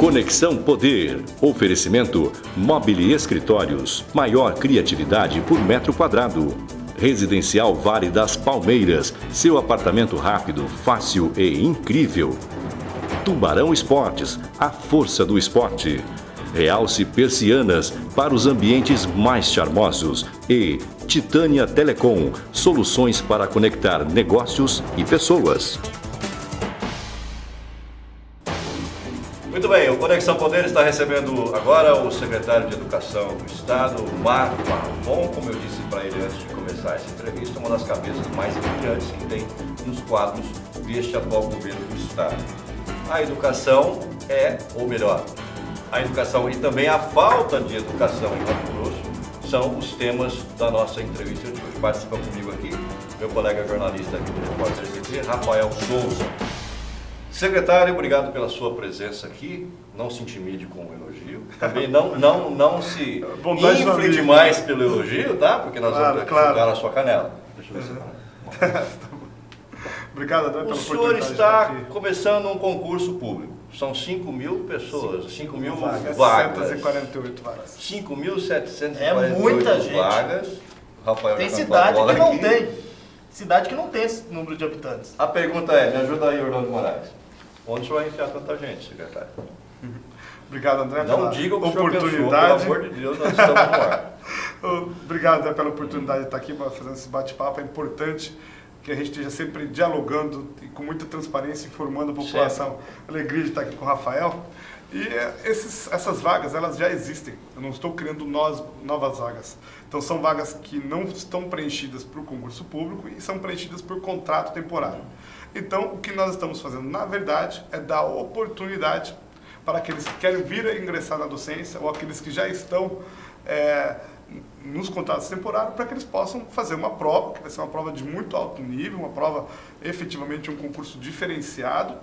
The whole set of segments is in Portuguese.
Conexão Poder. Oferecimento Mobile Escritórios. Maior criatividade por metro quadrado. Residencial Vale das Palmeiras. Seu apartamento rápido, fácil e incrível. Tubarão Esportes. A força do esporte. Realce Persianas para os ambientes mais charmosos. E Titânia Telecom. Soluções para conectar negócios e pessoas. Muito bem, o Conexão Poder está recebendo agora o secretário de Educação do Estado, Marco Marrom, como eu disse para ele antes de começar essa entrevista, uma das cabeças mais brilhantes que tem nos quadros deste atual governo do Estado. A educação ou melhor, a educação e também a falta de educação em Mato Grosso são os temas da nossa entrevista de hoje. Participa comigo aqui meu colega jornalista aqui do Repórter PT, Rafael Souza. Secretário, obrigado pela sua presença aqui. Não se intimide com o elogio. Também não se infle demais pelo elogio, tá? Porque nós vamos jogar na sua canela. Deixa eu ver se Obrigado, André, pela O oportunidade. senhor está começando um concurso público. São 5.000 pessoas, 5.000 vagas. 748 vagas. 5.748 É muita gente. vagas. Rafael Tem já cidade cantou a que bola não aqui. tem. Cidade que não tem esse número de habitantes. A pergunta é, me ajuda aí, Orlando Moraes. Onde o senhor vai enfiar tanta gente, secretário? Obrigado, André, Não pela diga o que o senhor pensou, pelo oportunidade. amor de Deus, nós estamos no ar. Obrigado, André, pela oportunidade de estar aqui fazendo esse bate-papo. É importante que a gente esteja sempre dialogando e com muita transparência, informando a população. Alegria de estar aqui com o Rafael. E essas vagas, elas já existem. Eu não estou criando novas vagas. Então, são vagas que não estão preenchidas por concurso público e são preenchidas por contrato temporário. Então, o que nós estamos fazendo, na verdade, é dar oportunidade para aqueles que querem vir a ingressar na docência ou aqueles que já estão nos contratos temporários, para que eles possam fazer uma prova, que vai ser uma prova de muito alto nível, uma prova efetivamente um concurso diferenciado,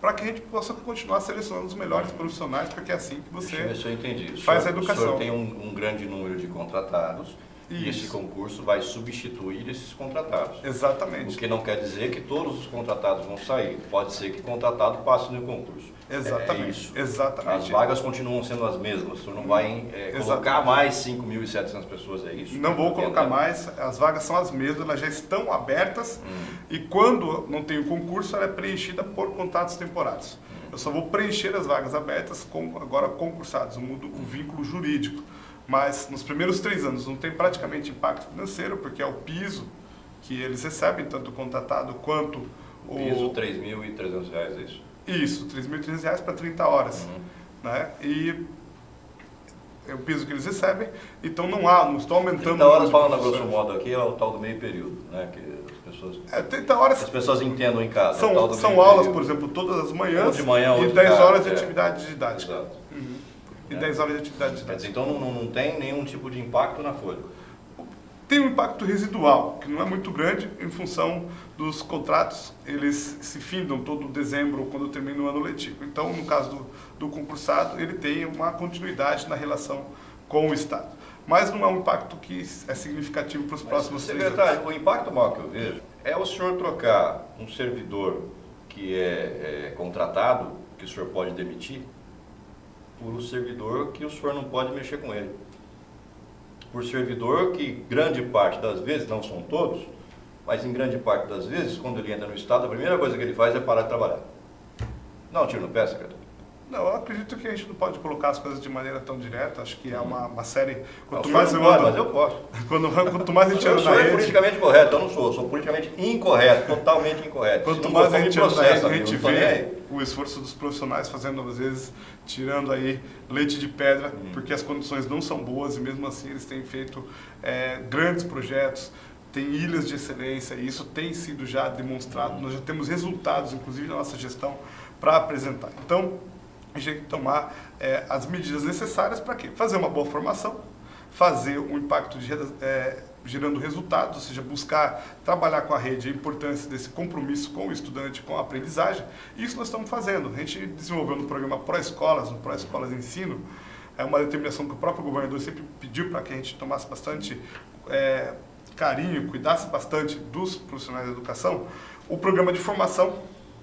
para que a gente possa continuar selecionando os melhores profissionais, porque é assim que você Deixa eu ver se eu entendi. faz a educação. O senhor tem um grande número de contratados e esse concurso vai substituir esses contratados. Exatamente. O que não quer dizer que todos os contratados vão sair. Pode ser que contratado passe no concurso. Exatamente. É isso. Exatamente. As vagas continuam sendo as mesmas. O senhor não vai colocar mais 5.700 pessoas, é isso? Não vou colocar mais, as vagas são as mesmas, elas já estão abertas e quando não tem o concurso, ela é preenchida por contratos temporários. Eu só vou preencher as vagas abertas agora concursados, eu mudo o vínculo jurídico. Mas nos primeiros 3 anos não tem praticamente impacto financeiro, porque é o piso que eles recebem, tanto o contratado quanto o piso R$ 3.300, é isso? Isso, R$ 3.300 para 30 horas. Né? E é o piso que eles recebem, então não estou aumentando... 30 horas, falando a grosso modo aqui, é o tal do meio período, né? Que as pessoas... 30 horas... As pessoas entendam em casa. São aulas, por exemplo, todas as manhãs de manhã, e 10 horas de atividade didática. Exato. E 10 horas de atividade didática. Quer dizer, então não tem nenhum tipo de impacto na folha? Tem um impacto residual, que não é muito grande, em função dos contratos, eles se findam todo dezembro, quando termina o ano letivo. Então, no caso do concursado, ele tem uma continuidade na relação com o Estado. Mas não é um impacto que é significativo para os próximos 3 anos. Secretário, o impacto maior que eu vejo é o senhor trocar um servidor que é contratado, que o senhor pode demitir, por um servidor que o senhor não pode mexer com ele. Por servidor que grande parte das vezes, não são todos, mas em grande parte das vezes, quando ele entra no Estado, a primeira coisa que ele faz é parar de trabalhar. Não, tiro no pé, secretário. Não, eu acredito que a gente não pode colocar as coisas de maneira tão direta. Acho que é uma série... Quanto mais eu ando, mas eu posso. Quanto mais a gente anda na rede... Eu sou politicamente correto, eu não sou politicamente incorreto, totalmente incorreto. Quanto mais a gente anda na rede, a gente vê o esforço dos profissionais fazendo, às vezes, tirando aí leite de pedra, porque as condições não são boas e mesmo assim eles têm feito grandes projetos, tem ilhas de excelência e isso tem sido já demonstrado. Nós já temos resultados, inclusive, na nossa gestão, para apresentar. Então, a gente tem que tomar as medidas necessárias para quê? Fazer uma boa formação, fazer um impacto gerando resultados, ou seja, buscar trabalhar com a rede, a importância desse compromisso com o estudante, com a aprendizagem. Isso nós estamos fazendo. A gente desenvolveu no programa Pró-Escolas, no Pró-Escolas Ensino, é uma determinação que o próprio governador sempre pediu para que a gente tomasse bastante carinho, cuidasse bastante dos profissionais da educação. O programa de formação,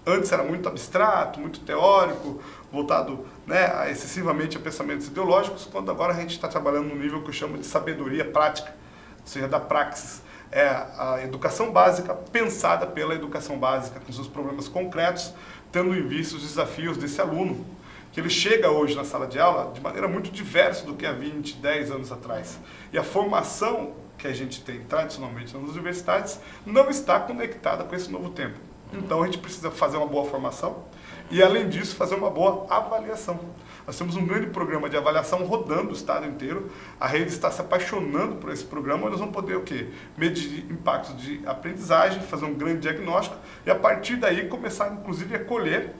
antes era muito abstrato, muito teórico, voltado, né, excessivamente a pensamentos ideológicos, quando agora a gente está trabalhando no nível que eu chamo de sabedoria prática, ou seja, da praxis. É a educação básica pensada pela educação básica, com seus problemas concretos, tendo em vista os desafios desse aluno, que ele chega hoje na sala de aula de maneira muito diversa do que há 20, 10 anos atrás. E a formação que a gente tem tradicionalmente nas universidades não está conectada com esse novo tempo. Então a gente precisa fazer uma boa formação e, além disso, fazer uma boa avaliação. Nós temos um grande programa de avaliação rodando o estado inteiro. A rede está se apaixonando por esse programa. Nós vamos poder o quê? Medir impactos de aprendizagem, fazer um grande diagnóstico e, a partir daí, começar, inclusive, a colher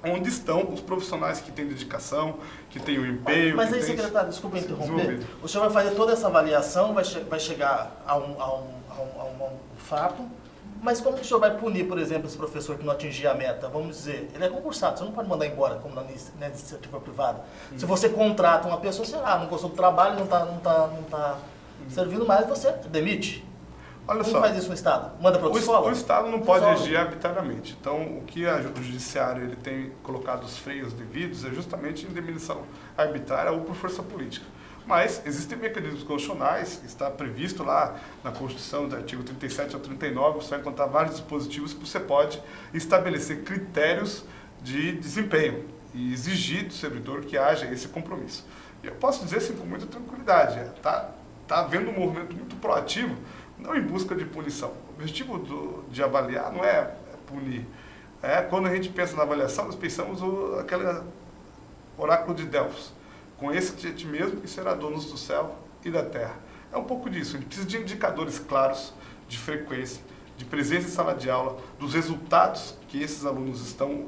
onde estão os profissionais que têm dedicação, que têm o empenho. Mas aí, secretário, desculpa interromper. O senhor vai fazer toda essa avaliação, vai chegar a um fato. Mas como que o senhor vai punir, por exemplo, esse professor que não atingir a meta? Vamos dizer, ele é concursado, você não pode mandar embora como na iniciativa privada. Se você contrata uma pessoa, sei lá, não gostou do trabalho, não tá servindo mais, você demite. Olha como só, faz isso no Estado? Manda para outra escola? O Estado não pode agir arbitrariamente. Então, o que o Judiciário ele tem colocado os freios devidos é justamente indemnização arbitrária ou por força política. Mas existem mecanismos constitucionais, está previsto lá na Constituição, do artigo 37 ao 39, você vai encontrar vários dispositivos que você pode estabelecer critérios de desempenho e exigir do servidor que haja esse compromisso. E eu posso dizer assim com muita tranquilidade, está havendo um movimento muito proativo, não em busca de punição. O objetivo de avaliar não é punir. Quando a gente pensa na avaliação, nós pensamos aquele oráculo de Delfos. Conheça-te a ti mesmo e será donos do céu e da terra. É um pouco disso. A gente precisa de indicadores claros de frequência, de presença em sala de aula, dos resultados que esses alunos estão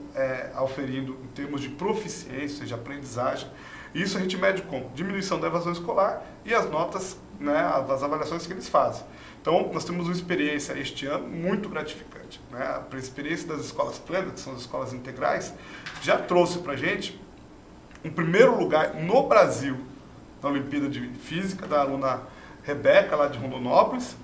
auferindo em termos de proficiência, de aprendizagem. E isso a gente mede com diminuição da evasão escolar e as notas, né, as avaliações que eles fazem. Então, nós temos uma experiência este ano muito gratificante. Né? A experiência das escolas plenas, que são as escolas integrais, já trouxe para a gente um primeiro lugar no Brasil na Olimpíada de Física, da aluna Rebeca, lá de Rondonópolis.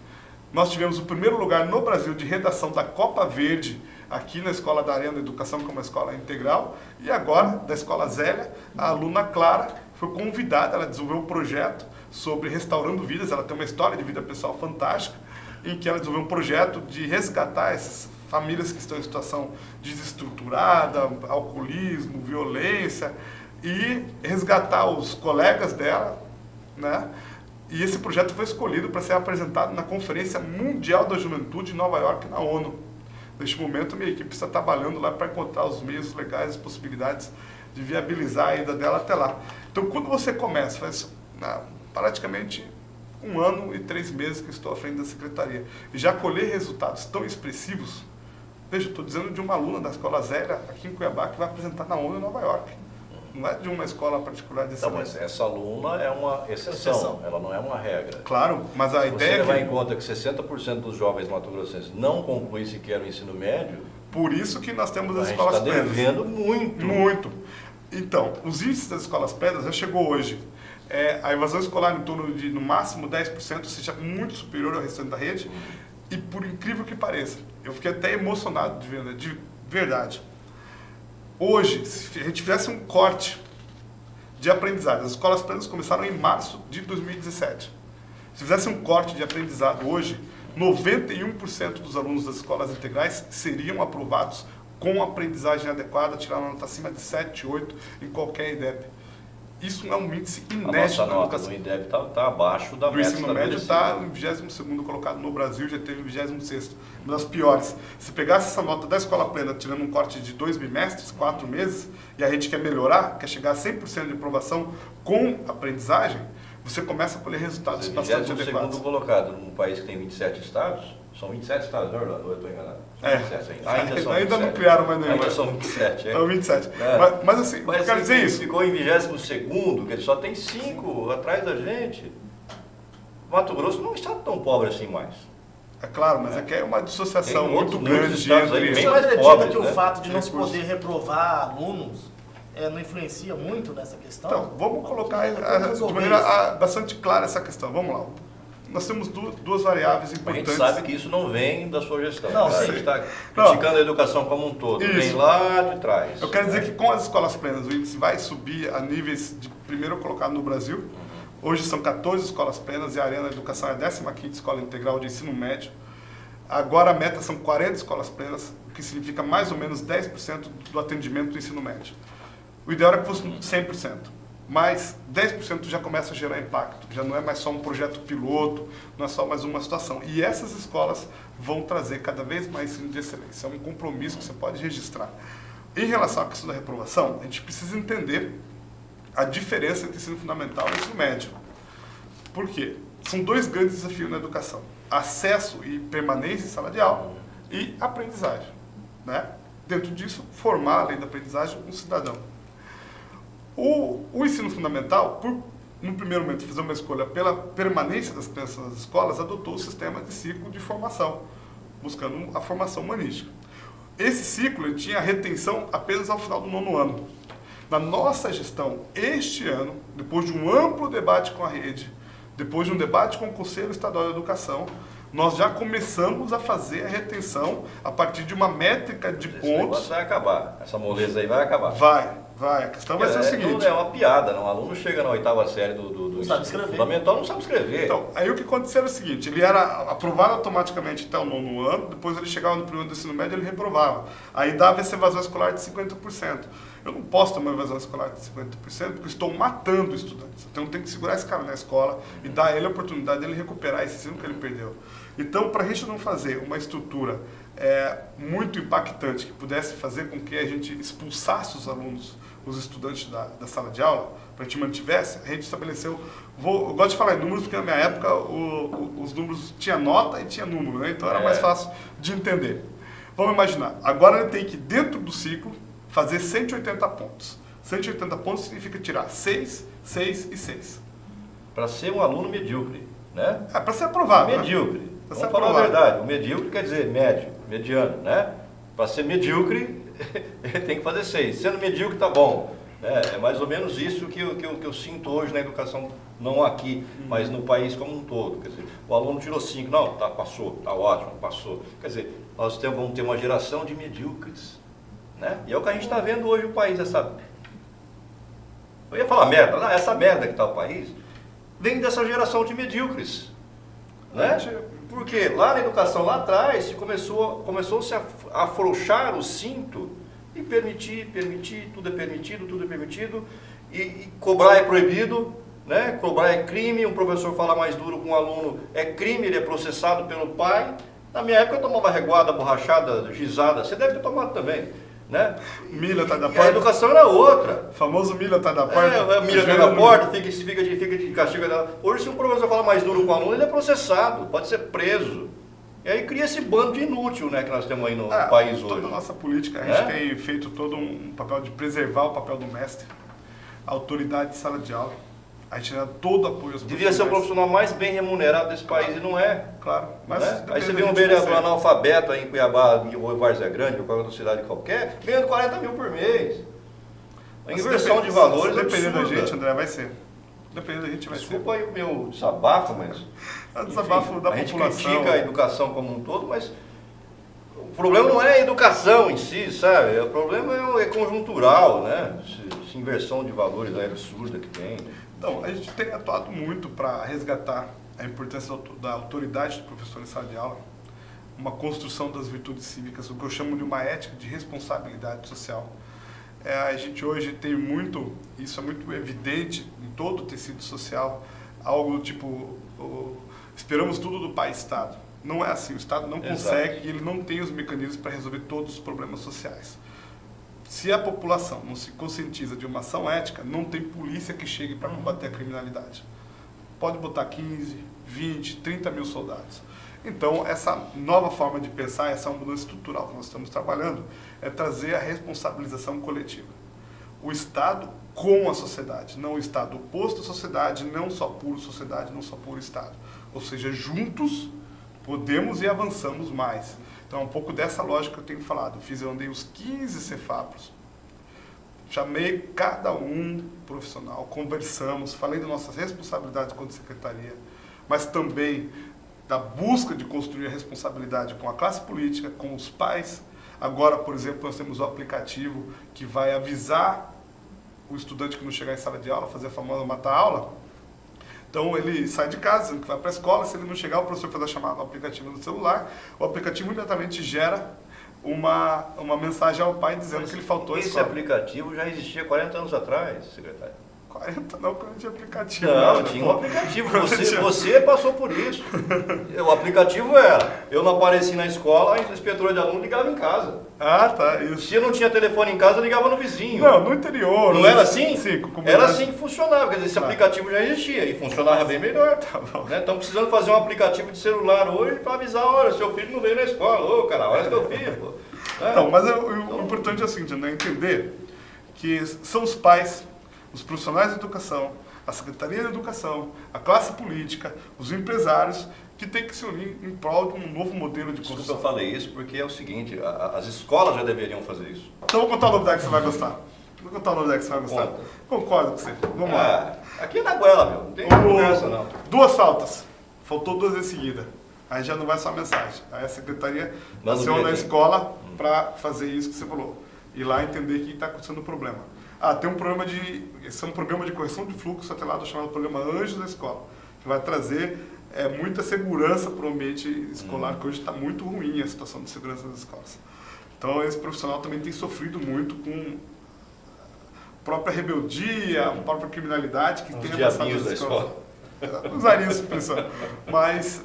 Nós tivemos o primeiro lugar no Brasil de redação da Copa Verde, aqui na Escola da Arena Educação, que é uma escola integral. E agora, da Escola Zélia, a aluna Clara foi convidada, ela desenvolveu um projeto sobre restaurando vidas. Ela tem uma história de vida pessoal fantástica, em que ela desenvolveu um projeto de resgatar essas famílias que estão em situação desestruturada, alcoolismo, violência, e resgatar os colegas dela, né? E esse projeto foi escolhido para ser apresentado na Conferência Mundial da Juventude em Nova York, na ONU. Neste momento, minha equipe está trabalhando lá para encontrar os meios legais, as possibilidades de viabilizar a ida dela até lá. Então, quando você começa, faz praticamente 1 ano e 3 meses que estou à frente da Secretaria, e já colher resultados tão expressivos, veja, estou dizendo de uma aluna da Escola Zélia, aqui em Cuiabá, que vai apresentar na ONU em Nova York. Não é de uma escola particular de excelência. Então, mas essa aluna é uma exceção, ela não é uma regra. Claro, mas a ideia você levar em conta que 60% dos jovens mato-grossenses não concluem sequer o ensino médio. Por isso que nós temos as escolas plenas. A gente está devendo muito. Muito. Então, os índices das escolas plenas já chegou hoje. A evasão escolar em torno de, no máximo, 10%, ou seja, muito superior ao restante da rede. E por incrível que pareça, eu fiquei até emocionado de verdade. Hoje, se a gente fizesse um corte de aprendizado, as escolas plenas começaram em março de 2017. Se fizesse um corte de aprendizado hoje, 91% dos alunos das escolas integrais seriam aprovados com aprendizagem adequada, tirando nota acima de 7, 8 em qualquer IDEB. Isso é um índice inédito. A nossa nota do INDEB está abaixo da meta. O ensino médio está em 22º colocado no Brasil, já teve 26º, uma das piores. Se pegasse essa nota da escola plena, tirando um corte de 2 bimestres, 4 meses, e a gente quer melhorar, quer chegar a 100% de aprovação com aprendizagem, você começa a colher resultados bastante adequados. 22º colocado num país que tem 27 estados, são 27 estados, não é, Orlando? Eu estou enganado. São 27 ainda. Ainda não criaram mais nenhum. Ainda são 27, São 27. Mas assim, eu quero dizer isso. Ficou em 22º, que ele só tem 5 atrás da gente. Mato Grosso não está tão pobre assim mais. É claro, mas é que é uma dissociação muito grande entre isso. Você acredita que o fato de não se poder reprovar alunos não influencia muito nessa questão? Então, vamos colocar de maneira bastante clara essa questão. Vamos lá. nós temos duas variáveis importantes. A gente sabe que isso não vem da sua gestão. Não, A gente está Não. criticando a educação como um todo. Vem Isso. lá de trás. Eu quero dizer que com as escolas plenas, o índice vai subir a níveis de primeiro colocado no Brasil. Hoje são 14 escolas plenas e a Arena Educação é a 15ª escola integral de ensino médio. Agora a meta são 40 escolas plenas, o que significa mais ou menos 10% do atendimento do ensino médio. O ideal era que fosse 100%, mas 10% já começa a gerar impacto, já não é mais só um projeto piloto, não é só mais uma situação. E essas escolas vão trazer cada vez mais ensino de excelência, é um compromisso que você pode registrar. Em relação à questão da reprovação, a gente precisa entender a diferença entre ensino fundamental e ensino médio. Por quê? São dois grandes desafios na educação: acesso e permanência em sala de aula e aprendizagem, né? Dentro disso, formar a lei da aprendizagem um cidadão. O ensino fundamental, no primeiro momento, fazer uma escolha pela permanência das crianças nas escolas, adotou o sistema de ciclo de formação, buscando a formação humanística. Esse ciclo ele tinha retenção apenas ao final do 9º ano. Na nossa gestão, este ano, depois de um amplo debate com a rede, depois de um debate com o Conselho Estadual de Educação, nós já começamos a fazer a retenção a partir de uma métrica de pontos. Esse vai acabar, essa moleza aí vai acabar. Vai. A questão vai ser o seguinte. É uma piada, não? O aluno chega na 8ª série do ensino fundamental, não sabe escrever. Então, aí o que aconteceu era o seguinte: ele era aprovado automaticamente até o 9º ano, depois ele chegava no primeiro ano do ensino médio, ele reprovava. Aí dava essa evasão escolar de 50%. Eu não posso ter uma evasão escolar de 50% porque eu estou matando estudantes. Então eu tenho que segurar esse cara na escola e dar a ele a oportunidade de ele recuperar esse ensino que ele perdeu. Então, para a gente não fazer uma estrutura muito impactante que pudesse fazer com que a gente expulsasse os alunos, os estudantes da sala de aula, para a gente mantivesse, a gente estabeleceu, eu gosto de falar em números porque na minha época os números tinha nota e tinha número, né? Então era mais fácil de entender. Vamos imaginar, agora ele tem que, dentro do ciclo, fazer 180 pontos. 180 pontos significa tirar 6, 6 e 6. Para ser um aluno medíocre, né? Para ser aprovado. Medíocre. Né? Vamos falar a verdade, o medíocre quer dizer médio, mediano, né? Para ser medíocre, ele tem que fazer 6. Sendo medíocre, tá bom. É mais ou menos isso que eu sinto hoje na educação, não aqui, mas no país como um todo. Quer dizer, o aluno tirou 5, não, passou, tá ótimo, passou. Quer dizer, nós vamos ter uma geração de medíocres, né? E é o que a gente está vendo hoje o país, eu ia falar merda, não, essa merda que está o país, vem dessa geração de medíocres, né? Porque lá na educação, lá atrás, começou-se a afrouxar o cinto e permitir, tudo é permitido, e cobrar é proibido, né? Cobrar é crime, um professor fala mais duro com um aluno é crime, ele é processado pelo pai. Na minha época eu tomava reguada, borrachada, gizada, você deve ter tomado também, né? Milha tá da E porta. a educação era outra. O famoso milha tá da porta. Milha tá da porta, fica de castigo. Hoje, se um professor fala mais duro com o aluno, ele é processado, pode ser preso. E aí cria esse bando de inútil, né, que nós temos aí no país hoje. Toda a nossa política, a gente tem feito todo um papel de preservar o papel do mestre, a autoridade de sala de aula. A gente dá todo apoio aos professores. Devia ser o profissional mais bem remunerado desse país e não é. Claro. Mas né? Aí você vê um vereador analfabeto aí em Cuiabá, em Várzea Grande, ou qualquer outra cidade qualquer, ganhando 40 mil por mês. A inversão de valores é dependendo da absurda. gente, André, vai ser. Dependendo da gente, vai ser. Desculpa aí o meu desabafo, mas... É o desabafo da população. A gente critica a educação como um todo, mas o problema não é a educação em si, sabe? O problema é conjuntural, né? Essa inversão de valores aí absurda que tem. Então, a gente tem atuado muito para resgatar a importância da autoridade do professor em sala de aula, uma construção das virtudes cívicas, o que eu chamo de uma ética de responsabilidade social. A gente hoje tem muito, isso é muito evidente em todo o tecido social, algo do tipo, esperamos tudo do pai Estado. Não é assim, o Estado não consegue e ele não tem os mecanismos para resolver todos os problemas sociais. Se a população não se conscientiza de uma ação ética, não tem polícia que chegue para combater a criminalidade. Pode botar 15, 20, 30 mil soldados. Então, essa nova forma de pensar, essa mudança estrutural que nós estamos trabalhando, é trazer a responsabilização coletiva. O Estado com a sociedade, não o Estado oposto à sociedade, não só puro sociedade, não só puro Estado. Ou seja, juntos podemos e avançamos mais. Então, é um pouco dessa lógica que eu tenho falado. Eu andei os 15 cefapros, chamei cada um profissional, conversamos, falei das nossas responsabilidades como secretaria, mas também da busca de construir a responsabilidade com a classe política, com os pais. Agora, por exemplo, nós temos o aplicativo que vai avisar o estudante que não chegar em sala de aula, fazer a famosa mata-aula. Então ele sai de casa, dizendo que vai para a escola, se ele não chegar, o professor faz a chamada no aplicativo no celular, o aplicativo imediatamente gera uma mensagem ao pai dizendo que ele faltou à escola. Esse aplicativo já existia 40 anos atrás, secretário. 40 não, quando tinha aplicativo. Não, tinha um aplicativo. Você passou por isso. O aplicativo era, eu não apareci na escola, a inspetora de aluno ligava em casa. Ah, tá, isso. Se eu não tinha telefone em casa, eu ligava no vizinho. Não, no interior. Não era assim? Sim, era assim que funcionava, quer dizer, esse aplicativo já existia e funcionava bem melhor. Tá bom. Né? Estão precisando fazer um aplicativo de celular hoje para avisar, olha, seu filho não veio na escola. Ô, cara, olha teu filho. Pô. Não, mas o importante é o seguinte, né? Entender que são os pais, os profissionais de educação, a Secretaria de Educação, a classe política, os empresários, que tem que se unir em prol de um novo modelo de Desculpa, construção. eu falei isso porque é o seguinte, as escolas já deveriam fazer isso. Então vou contar uma novidade que você vai gostar. Vou contar uma novidade que você vai gostar. Conta. Concordo com você. Vamos lá. Aqui é na goela, meu. Não tem conversa, não. 2 faltas. Faltou 2 em seguida. Aí já não vai só a mensagem. Aí a secretaria aciona a escola para fazer isso que você falou. Ir lá entender que está acontecendo um problema. Tem um problema esse é um programa de correção de fluxo atrelado chamado Programa Anjos da Escola, que vai trazer muita segurança para o ambiente escolar, que hoje está muito ruim a situação de segurança das escolas. Então esse profissional também tem sofrido muito com a própria rebeldia, a própria criminalidade que tem avançado nas escolas. Usaria essa expressão. Mas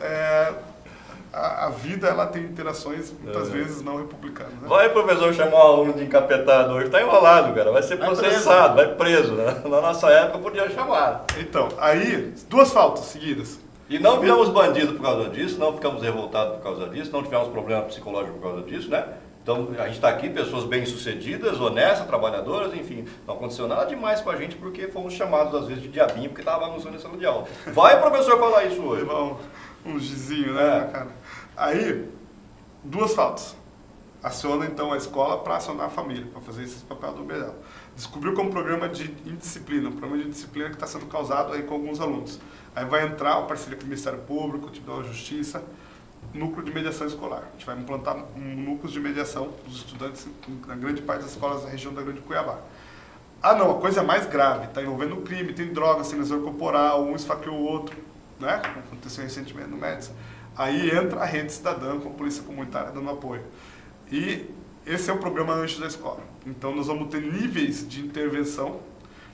a vida ela tem interações muitas vezes não republicanas. Né? Vai o professor chamar um aluno de encapetado hoje, está enrolado, cara, vai ser processado, vai preso. Né? Na nossa época podia chamar. Então, aí, 2 faltas seguidas. E não viramos bandidos por causa disso, não ficamos revoltados por causa disso, não tivemos problema psicológico por causa disso, né? Então, a gente está aqui, pessoas bem-sucedidas, honestas, trabalhadoras, enfim, não aconteceu nada demais com a gente porque fomos chamados, às vezes, de diabinho porque estava bagunçando em sala de aula. Vai o professor falar isso hoje. Um gizinho, né, na cara. Aí, 2 faltas. Aciona, então, a escola para acionar a família, para fazer esse papel do melhor. Descobriu como programa de indisciplina, um programa de disciplina que está sendo causado aí com alguns alunos. Aí vai entrar a parceria com o Ministério Público, o Tribunal de Justiça, núcleo de mediação escolar. A gente vai implantar núcleos de mediação dos estudantes na grande parte das escolas da região da Grande Cuiabá. Não, a coisa é mais grave, está envolvendo crime, tem drogas, tem lesão corporal, um esfaqueou o outro, né? Como aconteceu recentemente no Médici. Aí entra a rede cidadã com a polícia comunitária dando apoio. E esse é o programa Anjos da Escola. Então nós vamos ter níveis de intervenção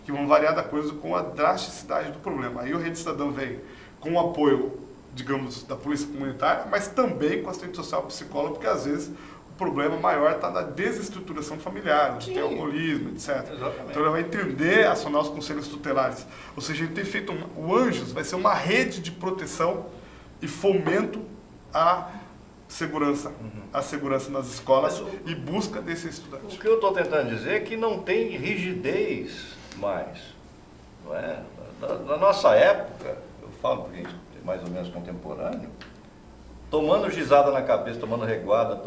que vão variar da coisa com a drasticidade do problema. Aí o Rede Cidadã vem com o apoio, digamos, da polícia comunitária, mas também com assistente social psicólogo, porque às vezes o problema maior está na desestruturação familiar, onde tem alcoolismo, etc. Exatamente. Então ele vai entender, acionar os conselhos tutelares. Ou seja, a gente tem feito, o Anjos vai ser uma rede de proteção e fomento à segurança, a segurança nas escolas e busca desse estudante. O que eu estou tentando dizer é que não tem rigidez mais. Não é? Na nossa época, eu falo porque a gente é mais ou menos contemporâneo, tomando gizada na cabeça, tomando reguada,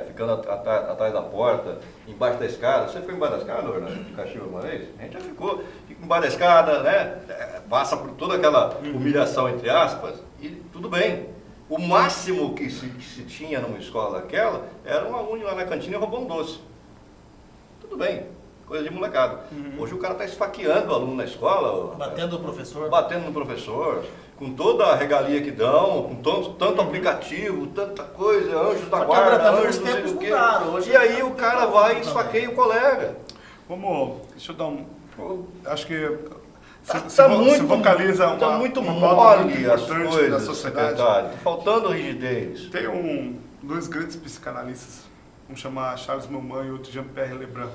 ficando atrás da porta, embaixo da escada. Você ficou embaixo da escada, Orlando, de Caxias uma vez? A gente já ficou embaixo da escada, né? Passa por toda aquela humilhação, entre aspas, e tudo bem. O máximo que se tinha numa escola daquela era um aluno lá na cantina e roubou um doce. Tudo bem, coisa de molecada. Hoje o cara está esfaqueando o aluno na escola. Batendo no professor. Batendo no professor, com toda a regalia que dão, com tanto aplicativo, tanta coisa, anjos da guarda, anjos não sei o quê. E aí o cara vai e esfaqueia o colega. Deixa eu dar acho que Você vocaliza muito uma mole as importante coisas, da sociedade. Tá faltando rigidez. Tem 2 grandes psicanalistas, um chama Charles Maman e outro Jean-Pierre Lebrun,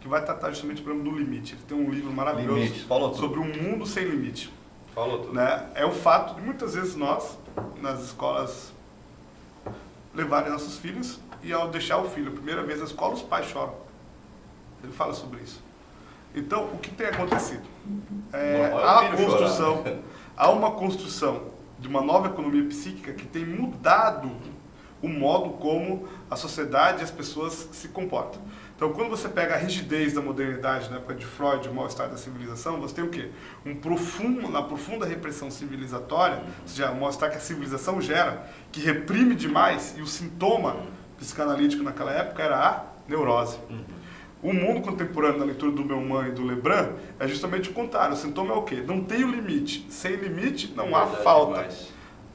que vai tratar justamente do problema do limite. Ele tem um livro maravilhoso sobre um mundo sem limite. Falou tudo. Né? É o fato de muitas vezes nós, nas escolas, levarem nossos filhos e ao deixar o filho a primeira vez na escola, os pais choram. Ele fala sobre isso. Então, o que tem acontecido? Há uma construção de uma nova economia psíquica que tem mudado o modo como a sociedade e as pessoas se comportam. Então, quando você pega a rigidez da modernidade, na época de Freud, o mal-estar da civilização, você tem o quê? Uma profunda repressão civilizatória, ou seja, o mal-estar que a civilização gera, que reprime demais, e o sintoma psicanalítico naquela época era a neurose. O mundo contemporâneo, na leitura do Bellman e do Lebrun, é justamente o contrário. O sintoma é o quê? Não tem o limite. Sem limite, não há falta.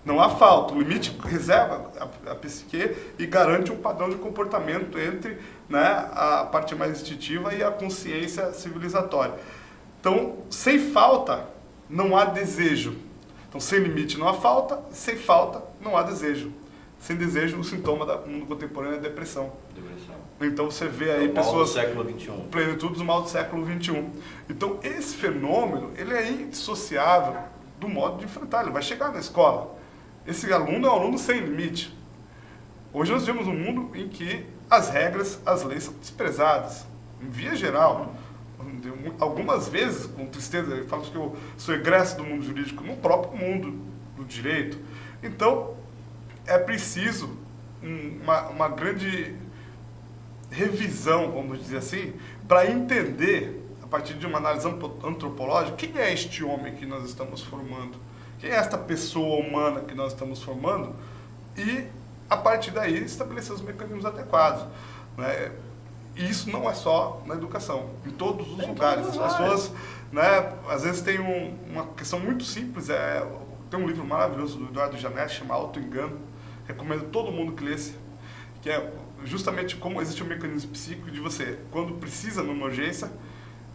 Não há falta. O limite reserva a psique e garante um padrão de comportamento entre, né, a parte mais instintiva e a consciência civilizatória. Então, sem falta, não há desejo. Então, sem limite não há falta, sem falta não há desejo. Sem desejo, o sintoma do mundo contemporâneo é depressão. Então você vê aí pessoas... do século XXI. Plenitude do mal do século XXI. Então esse fenômeno, ele é indissociável do modo de enfrentar. Ele vai chegar na escola. Esse aluno é um aluno sem limite. Hoje nós vivemos um mundo em que as regras, as leis são desprezadas. Em via geral. Algumas vezes, com tristeza, eu falo que eu sou egresso do mundo jurídico, no próprio mundo do direito. Então, é preciso uma grande revisão, vamos dizer assim, para entender, a partir de uma análise antropológica, quem é este homem que nós estamos formando? Quem é esta pessoa humana que nós estamos formando? E, a partir daí, estabelecer os mecanismos adequados, né? E isso não é só na educação, em todos os lugares. As pessoas, né, às vezes tem uma questão muito simples, tem um livro maravilhoso do Eduardo Janete, chama Auto-Engano, recomendo todo mundo que lesse, que é justamente como existe um mecanismo psíquico de você, quando precisa numa urgência,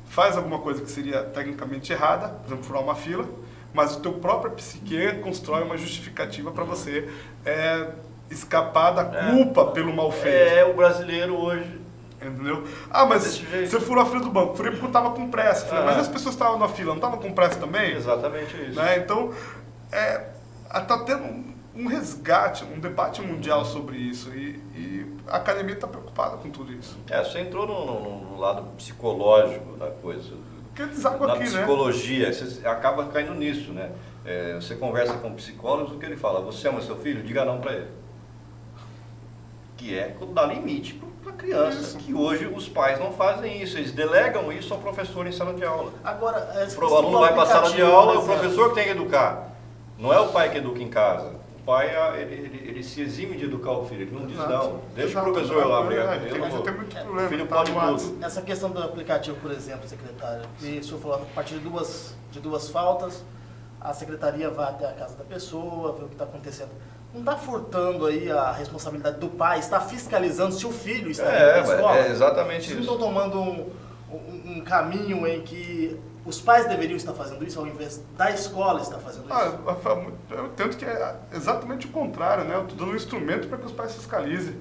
faz alguma coisa que seria tecnicamente errada, por exemplo, furar uma fila, mas o teu próprio psique constrói uma justificativa para você escapar da culpa pelo mal feito. É o brasileiro hoje. Entendeu? Ah, mas você furou a fila do banco. Furei porque eu estava com pressa. Falei, mas as pessoas estavam na fila, não estavam com pressa também? Exatamente isso. Né? Então, está tendo um resgate, um debate mundial sobre isso. E a academia está preocupada com tudo isso. Você entrou no lado psicológico da coisa. Porque deságua aqui, psicologia, você acaba caindo nisso, né? Você conversa com psicólogos, o que ele fala? Você ama seu filho? Diga não para ele. Que é dar limite para a criança. Isso. Que hoje os pais não fazem isso. Eles delegam isso ao professor em sala de aula. Agora, o aluno vai para a sala de aula, é o professor que tem que educar. Não é o pai que educa em casa. O pai, ele se exime de educar o filho. Ele não diz não. Deixa o professor lá brigar. O filho pode tudo. Essa questão do aplicativo, por exemplo, secretário, que o senhor falou, a partir de duas faltas, a secretaria vai até a casa da pessoa, ver o que está acontecendo. Não está furtando aí a responsabilidade do pai, está fiscalizando se o filho está na escola? É exatamente isso. Vocês não estão tomando um caminho em que os pais deveriam estar fazendo isso ao invés da escola estar fazendo isso? Eu tento que é exatamente o contrário, né? Eu estou dando um instrumento para que os pais fiscalizem.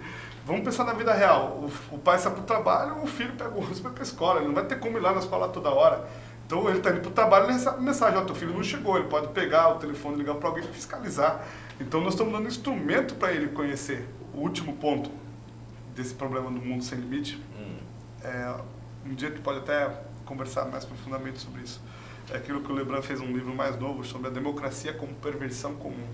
Vamos pensar na vida real. O pai sai para o trabalho, o filho pega o ônibus para ir para a escola. Ele não vai ter como ir lá na escola toda hora. Então ele está indo para o trabalho, ele recebe mensagem, teu filho não chegou, ele pode pegar o telefone, ligar para alguém e fiscalizar. Então nós estamos dando instrumento para ele conhecer. O último ponto desse problema do mundo sem limite, um dia a gente pode até conversar mais profundamente sobre isso. É aquilo que o Lebrun fez um livro mais novo sobre a democracia como perversão comum.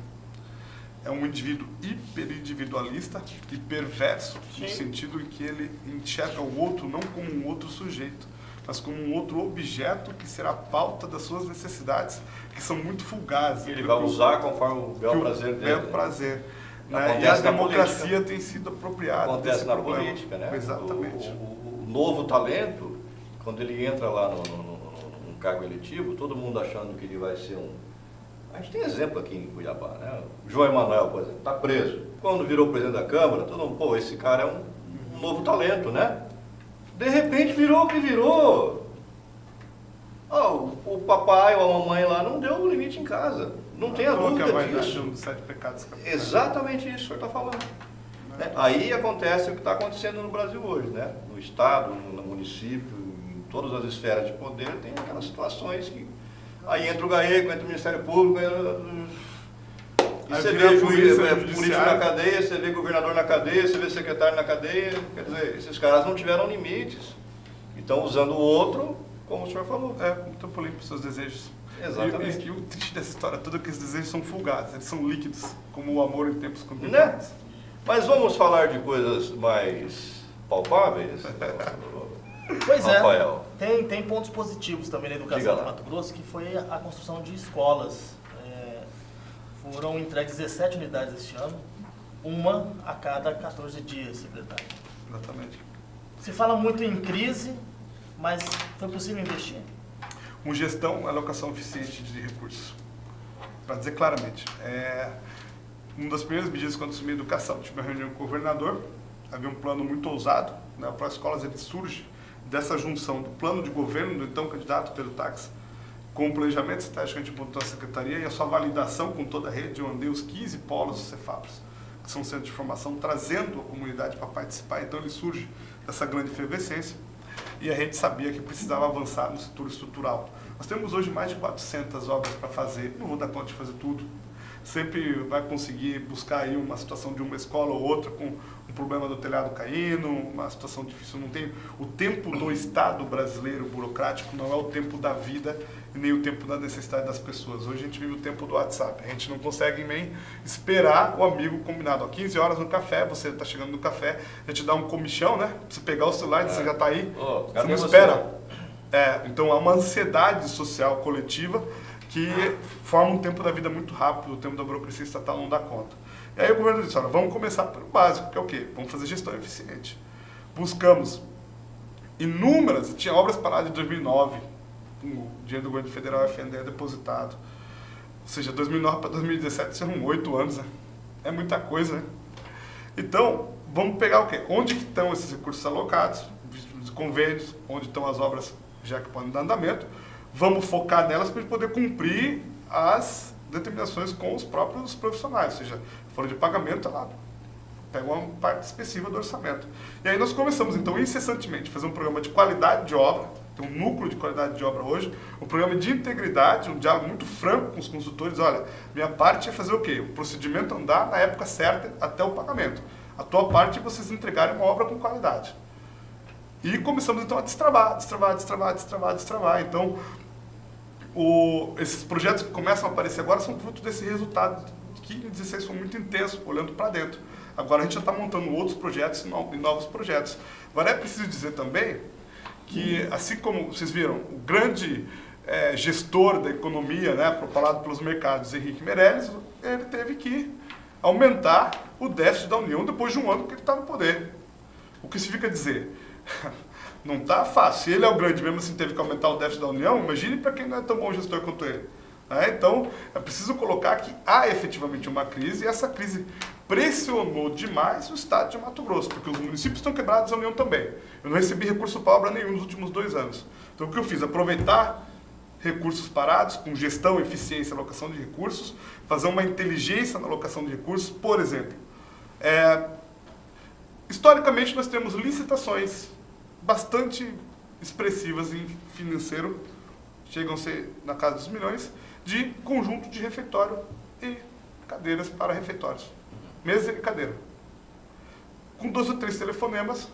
É um indivíduo hiperindividualista e perverso, no sentido em que ele enxerga o outro não como um outro sujeito, mas como um outro objeto que será pauta das suas necessidades, que são muito fugazes. Ele vai usar conforme o bel prazer dele. Bel prazer. Né? E a democracia tem sido apropriada. Acontece na política, né? Exatamente. O novo talento, quando ele entra lá num cargo eletivo, todo mundo achando que ele vai ser A gente tem exemplo aqui em Cuiabá, né? O João Emanuel, por exemplo, está preso. Quando virou presidente da Câmara, todo mundo, esse cara é um novo talento, né? De repente virou o que virou. O papai ou a mamãe lá não deu o limite em casa. Não tem a dúvida disso. Exatamente isso que o senhor está falando. Aí acontece o que está acontecendo no Brasil hoje, né? No Estado, no município, em todas as esferas de poder, tem aquelas situações que... Aí entra o GAECO, entra o Ministério Público, e você vê político na cadeia, você vê governador na cadeia, você vê secretário na cadeia. Quer dizer, esses caras não tiveram limites. E estão usando o outro, como o senhor falou. Muito político para os seus desejos. Exatamente. E o triste dessa história toda é que esses desejos são fugazes, eles são líquidos, como o amor em tempos contemporâneos. Mas vamos falar de coisas mais palpáveis? Pois Rafael. Tem pontos positivos também na educação de Mato Grosso, que foi a construção de escolas. Foram entregues 17 unidades este ano, uma a cada 14 dias, secretário. Exatamente. Se fala muito em crise, mas foi possível investir? Com gestão, alocação eficiente de recursos. Para dizer claramente, uma das primeiras medidas quando assumi a educação, tive uma reunião com o governador, havia um plano muito ousado, né? O Pró-Escolas ele surge dessa junção do plano de governo do então candidato Pedro Táxi, com o planejamento estratégico que a gente montou na secretaria e a sua validação com toda a rede, eu andei os 15 polos do Cefapros, que são centros de formação, trazendo a comunidade para participar, então ele surge dessa grande efervescência e a gente sabia que precisava avançar no setor estrutural. Nós temos hoje mais de 400 obras para fazer, não vou dar conta de fazer tudo, sempre vai conseguir buscar aí uma situação de uma escola ou outra com um problema do telhado caindo, uma situação difícil, não tem o tempo do Estado brasileiro burocrático, não é o tempo da vida e nem o tempo da necessidade das pessoas. Hoje a gente vive o tempo do WhatsApp, a gente não consegue nem esperar o amigo combinado. 15 horas no café, você está chegando no café, a gente dá um comichão, né? Você pegar o celular, você já está aí, você não espera. Então há uma ansiedade social coletiva que forma um tempo da vida muito rápido, o tempo da burocracia estatal não dá conta. E aí o governo disse, olha, vamos começar pelo básico, que é o quê? Vamos fazer gestão eficiente. Buscamos inúmeras, tinha obras paradas em 2009, com o dinheiro do governo federal FNDE depositado. Ou seja, 2009 para 2017 são 8 anos, né? É muita coisa, né? Então, vamos pegar o quê? Onde que estão esses recursos alocados, os convênios, onde estão as obras já que podem dar andamento, vamos focar nelas para poder cumprir as determinações com os próprios profissionais, ou seja, folha de pagamento, ela pega uma parte expressiva do orçamento. E aí nós começamos, então, incessantemente, a fazer um programa de qualidade de obra, tem um núcleo de qualidade de obra hoje, um programa de integridade, um diálogo muito franco com os consultores, olha, minha parte é fazer o quê? O procedimento andar na época certa até o pagamento. A tua parte é vocês entregarem uma obra com qualidade. E começamos, então, a destravar. Então, esses projetos que começam a aparecer agora são fruto desse resultado que em 2016 foi muito intenso, olhando para dentro. Agora a gente já está montando outros projetos e novos projetos. Agora é preciso dizer também que, assim como vocês viram, o grande gestor da economia, né, propalado pelos mercados, Henrique Meirelles, ele teve que aumentar o déficit da União depois de um ano que ele está no poder. O que significa dizer? Não está fácil. Se ele é o grande mesmo assim, teve que aumentar o déficit da União, imagine para quem não é tão bom gestor quanto ele. Então, é preciso colocar que há efetivamente uma crise, e essa crise pressionou demais o estado de Mato Grosso, porque os municípios estão quebrados, a União também. Eu não recebi recurso para obra nenhum nos últimos 2 anos. Então, o que eu fiz? Aproveitar recursos parados, com gestão, eficiência, alocação de recursos, fazer uma inteligência na alocação de recursos. Por exemplo, historicamente nós temos licitações bastante expressivas em financeiro, chegam a ser na casa dos milhões, de conjunto de refeitório e cadeiras para refeitórios. Mesa e cadeira. Com 2 ou 3 telefonemas,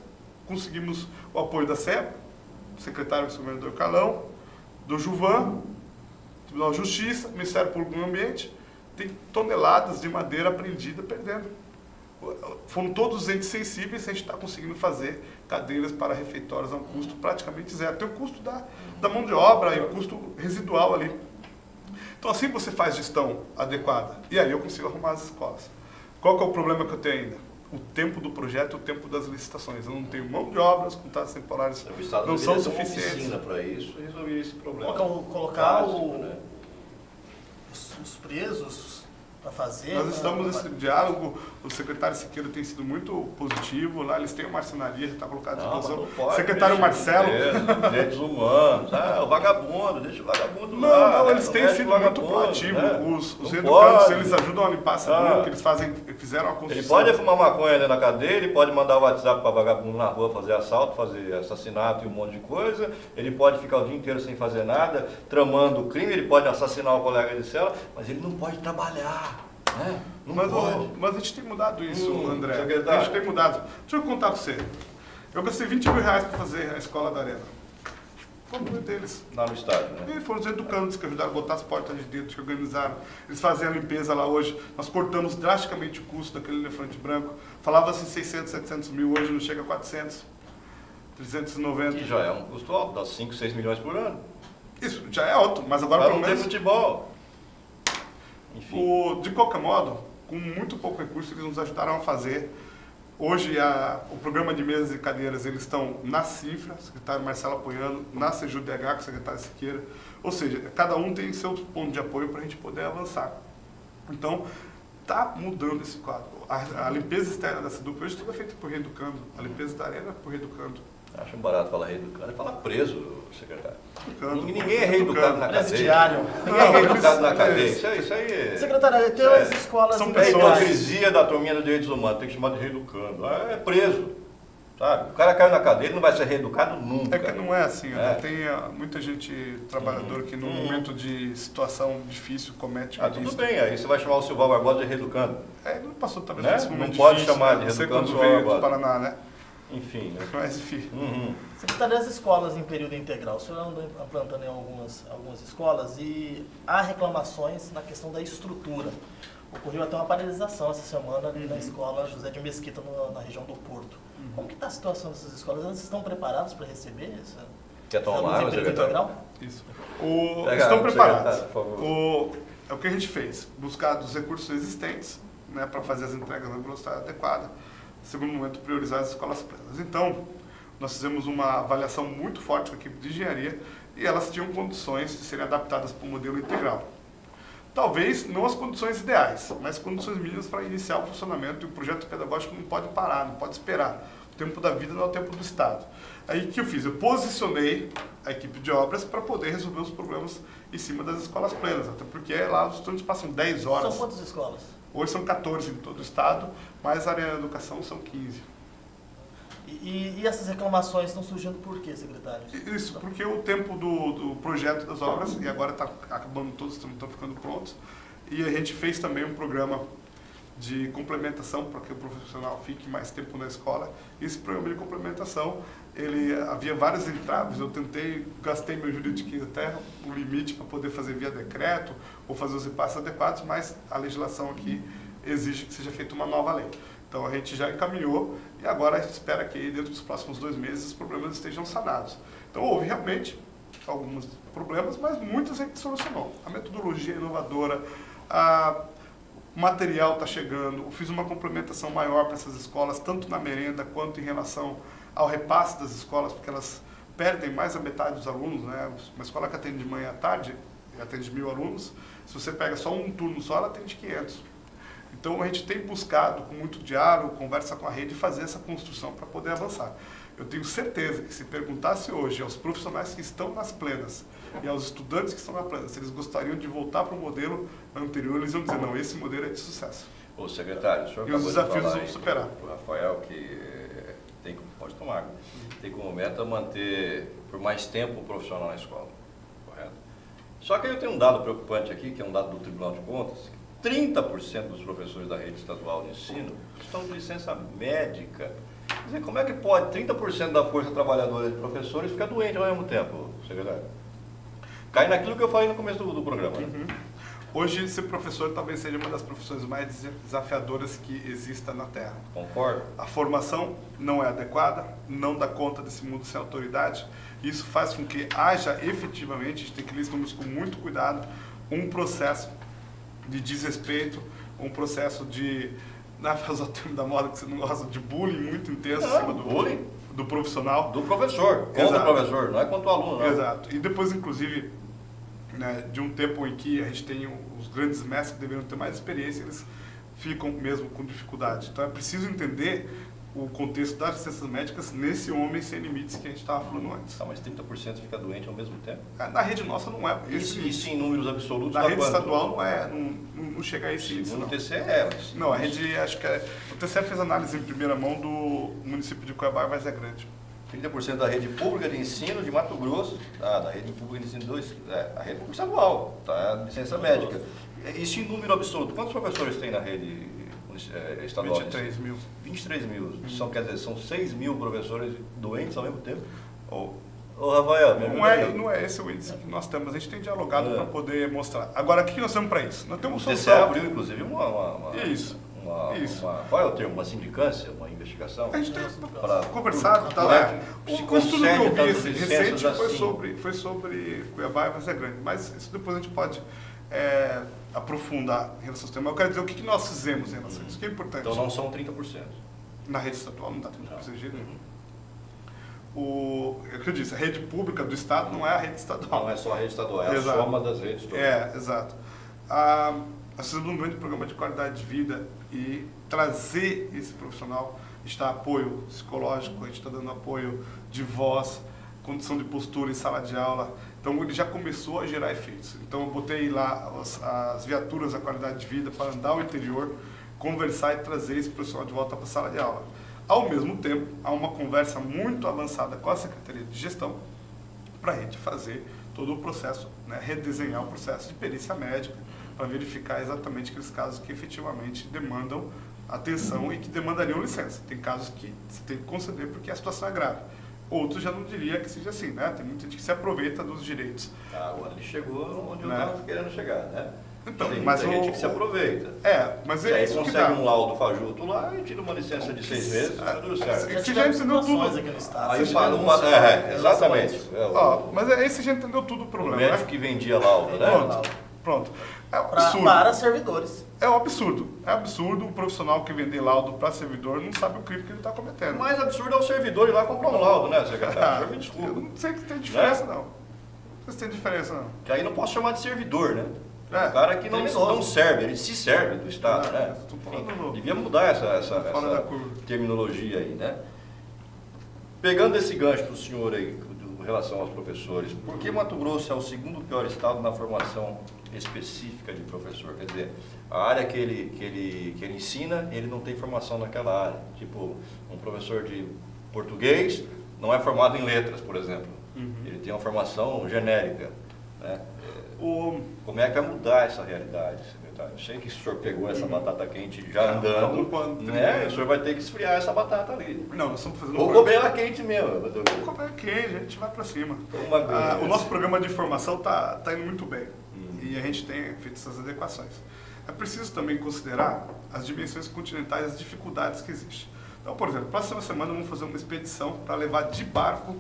conseguimos o apoio da SEP, do secretário do governador Calão, do Juvan, Tribunal de Justiça, Ministério Público do Meio Ambiente, tem toneladas de madeira apreendida perdendo. Foram todos os entes sensíveis, a gente está conseguindo fazer cadeiras para refeitórios a um custo praticamente zero. Tem o custo da mão de obra e o custo residual ali. Então assim você faz gestão adequada. E aí eu consigo arrumar as escolas. Qual que é o problema que eu tenho ainda? O tempo do projeto e o tempo das licitações. Eu não tenho mão de obra, os contratos temporários não são suficientes. Para isso e resolver esse problema. Colocar os presos para fazer. Nós estamos nesse diálogo, o secretário Siqueira tem sido muito positivo, lá eles têm uma marcenaria, já está colocado à disposição. O secretário Marcelo. Direitos humanos, o vagabundo, deixa o vagabundo lá. Não, eles têm sido muito proativos. Né? Os educantes, eles ajudam a limpar essa rua, que eles fizeram a construção. Ele pode fumar maconha dentro da cadeia, ele pode mandar o WhatsApp para vagabundo na rua fazer assalto, fazer assassinato e um monte de coisa, ele pode ficar o dia inteiro sem fazer nada, tramando o crime, ele pode assassinar o colega de cela, mas ele não pode trabalhar. Mas a gente tem mudado isso, André. Secretário. A gente tem mudado. Deixa eu contar para você. Eu gastei 20 mil reais para fazer a escola da Arena. Foram deles. Lá no estádio, né? E foram os educandos que ajudaram a botar as portas de dentro, que organizaram. Eles fazem a limpeza lá hoje. Nós cortamos drasticamente o custo daquele elefante branco. Falava-se 600, 700 mil, hoje não chega a 400, 390. Que já é um custo alto, dá 5, 6 milhões por ano. Isso já é alto, mas agora Para pelo não ter menos... futebol. Enfim. De qualquer modo, com muito pouco recurso, eles nos ajudaram a fazer. Hoje, o programa de mesas e cadeiras, eles estão na CINFRA, secretário Marcelo apoiando, na CJUDH, com o secretário Siqueira. Ou seja, cada um tem seu ponto de apoio para a gente poder avançar. Então, está mudando esse quadro. A limpeza externa dessa dupla hoje tudo é feita por Reeducando. A limpeza da arena é por Reeducando. Acho barato falar reeducado, é falar preso, secretário. Ninguém é Educando. reeducado na cadeia. Presidiário. Ninguém é reeducado na Não, cadeia. isso Isso aí é... Secretário, tem as escolas São É pessoas. hipocrisia da turminha dos direitos humanos, tem que chamar de reeducando. É preso, sabe? O cara caiu na cadeia, ele não vai ser reeducado nunca. É que não é assim, né? É. Tem muita gente trabalhadora que num momento de situação difícil comete Ah, tudo bem, aí você vai chamar o Silval Barbosa de reeducando. Ele não passou talvez Né? por esse momento Não pode difícil, chamar né? de Não sei Reeducando quando veio agora. do Paraná, né? Enfim, né? Mas enfim. Secretário, as escolas em período integral, o senhor andou implantando em algumas escolas e há reclamações na questão da estrutura. Ocorreu até uma paralisação essa semana ali na escola José de Mesquita, na região do Porto. Como que está a situação dessas escolas? Elas estão preparadas para receber essa? Quer tomar alunos água, em período secretário? integral? Isso. Pega Estão água, preparados. secretário, por favor. É o que a gente fez, buscar dos recursos existentes, né, para fazer as entregas na velocidade adequada. Segundo momento, priorizar as escolas plenas. Então, nós fizemos uma avaliação muito forte com a equipe de engenharia e elas tinham condições de serem adaptadas para o modelo integral. Talvez não as condições ideais, mas condições mínimas para iniciar o funcionamento, e o projeto pedagógico não pode parar, não pode esperar. O tempo da vida não é o tempo do Estado. Aí o que eu fiz? Eu posicionei a equipe de obras para poder resolver os problemas em cima das escolas plenas, até porque lá os estudantes passam 10 horas. São quantas escolas? Hoje são 14 em todo o Estado, mas a área da educação são 15. E essas reclamações estão surgindo por quê, secretário? Isso, porque o tempo do projeto das obras, e agora está acabando todos, estão ficando prontos, e a gente fez também um programa de complementação para que o profissional fique mais tempo na escola. E esse programa de complementação, havia vários entraves, eu gastei meu juridiquinho até o limite para poder fazer via decreto ou fazer os repasses adequados, mas a legislação aqui exige que seja feita uma nova lei. Então a gente já encaminhou e agora a gente espera que dentro dos próximos 2 meses os problemas estejam sanados. Então houve realmente alguns problemas, mas muitos a gente solucionou. A metodologia é inovadora, o material está chegando, eu fiz uma complementação maior para essas escolas, tanto na merenda quanto em relação ao repasse das escolas, porque elas perdem mais da metade dos alunos, né? Uma escola que atende de manhã à tarde, atende 1.000 alunos, se você pega só um turno só, ela atende 500. Então a gente tem buscado, com muito diálogo, conversa com a rede, fazer essa construção para poder avançar. Eu tenho certeza que se perguntasse hoje aos profissionais que estão nas plenas e aos estudantes que estão na plena, se eles gostariam de voltar para o modelo anterior, eles vão dizer, não, esse modelo é de sucesso. Ô, secretário, o senhor E os acabou de desafios falar vão superar. o Rafael, que pode tomar água, tem como meta manter por mais tempo o profissional na escola, correto? Só que eu tenho um dado preocupante aqui, que é um dado do Tribunal de Contas, 30% dos professores da rede estadual de ensino estão de licença médica. Quer dizer, como é que pode 30% da força trabalhadora de professores ficar doente ao mesmo tempo, secretário? Cai naquilo que eu falei no começo do programa, né? Hoje, ser professor talvez seja uma das profissões mais desafiadoras que exista na Terra. Concordo. A formação não é adequada, não dá conta desse mundo sem autoridade. Isso faz com que haja efetivamente, a gente tem que ler os números com muito cuidado, um processo de desrespeito, um processo de, na usar o termo da moda que você não gosta, de bullying muito intenso em cima do profissional. Do professor, contra o professor, não é contra o aluno, não. Exato. E depois, inclusive, né, de um tempo em que a gente tem os grandes mestres que deveriam ter mais experiência, eles ficam mesmo com dificuldade. Então é preciso entender o contexto das licenças médicas nesse homem sem limites que a gente estava falando antes. Tá, mas 30% fica doente ao mesmo tempo? Na rede nossa não é. Isso em números absolutos? Na rede quanto? estadual não é, não chega a esse índice, No não. TCE é. Não, a rede, acho que o TCE fez análise em primeira mão do município de Cuiabá, mas é grande. 30% da rede pública de ensino de Mato Grosso, da rede pública de ensino a rede pública estadual, tá? Licença médica. Isso em número absoluto. Quantos professores tem na rede estadual? 23 mil. 23 mil. Quer dizer, são 6 mil professores doentes ao mesmo tempo? Ô, Ô, Rafael, me ajuda aí. Não é esse o índice que nós temos. A gente tem dialogado para poder mostrar. Agora, o que nós temos para isso? Nós temos Você solução. abriu, inclusive, Isso. qual é o termo? Uma sindicância? Uma investigação? A gente tem Pra- conversado, tá? Se O estudo que concede eu vi tantas recente licenças foi sobre Cuiabá e Várzea Grande, mas isso depois a gente pode aprofundar em relação ao tema. Eu quero dizer o que nós fizemos em relação a isso, que é importante. Então não são 30%. Na rede estadual não dá 30% de jeito. É o que eu disse, a rede pública do Estado não é a rede estadual. Não é só a rede estadual, é Exato. a soma das redes todas. Exato. Nós fizemos um grande programa de qualidade de vida e trazer esse profissional, a gente dá apoio psicológico, a gente está dando apoio de voz, condição de postura em sala de aula. Então ele já começou a gerar efeitos. Então eu botei lá as viaturas da qualidade de vida para andar ao interior, conversar e trazer esse profissional de volta para a sala de aula. Ao mesmo tempo, há uma conversa muito avançada com a Secretaria de Gestão para a gente fazer todo o processo, né, redesenhar o processo de perícia médica para verificar exatamente aqueles casos que efetivamente demandam atenção e que demandariam licença. Tem casos que você tem que conceder porque a situação é grave. Outros já não diria que seja assim, né? Tem muita gente que se aproveita dos direitos. Agora ele chegou onde eu Né? estava querendo chegar, né? Então, tem mas muita gente que se aproveita. Mas E aí isso que consegue dá. um laudo fajuto lá e tira uma licença de 6 meses, tá tudo certo. Já Você tivemos já entendeu situações tudo. aqui no estado. Aí Você para denuncia exatamente. Mas aí você já entendeu tudo o O problema, médico né? que vendia laudo, né? Pronto. É um absurdo. para servidores. É um absurdo. É absurdo o profissional que vender laudo para servidor não sabe o crime que ele está cometendo. O mais absurdo é o servidor ir lá comprar um laudo, né, secretário? Me Eu desculpa. não sei que tem diferença, não. Não sei se tem diferença, não. Que aí não posso chamar de servidor, né? É, O cara que não criminoso. serve, ele se serve do Estado, né? Tô falando Enfim, do- devia mudar essa fora da curva. terminologia aí, né? Pegando esse gancho do senhor aí, com relação aos professores, por que Mato Grosso é o segundo pior estado na formação específica de professor? Quer dizer, a área que ele ensina, ele não tem formação naquela área. Tipo, um professor de português não é formado em letras, por exemplo. Ele tem uma formação genérica, né? Como é que vai mudar essa realidade, secretário? Eu sei que o senhor pegou essa batata quente já andando, né? O senhor vai ter que esfriar essa batata ali. Não, nós estamos fazendo Ou comer ela quente mesmo. Vou comer quente, a gente vai para cima. Uma O nosso programa de formação está indo muito bem e a gente tem feito essas adequações. É preciso também considerar as dimensões continentais, as dificuldades que existem. Então, por exemplo, próxima semana vamos fazer uma expedição para levar de barco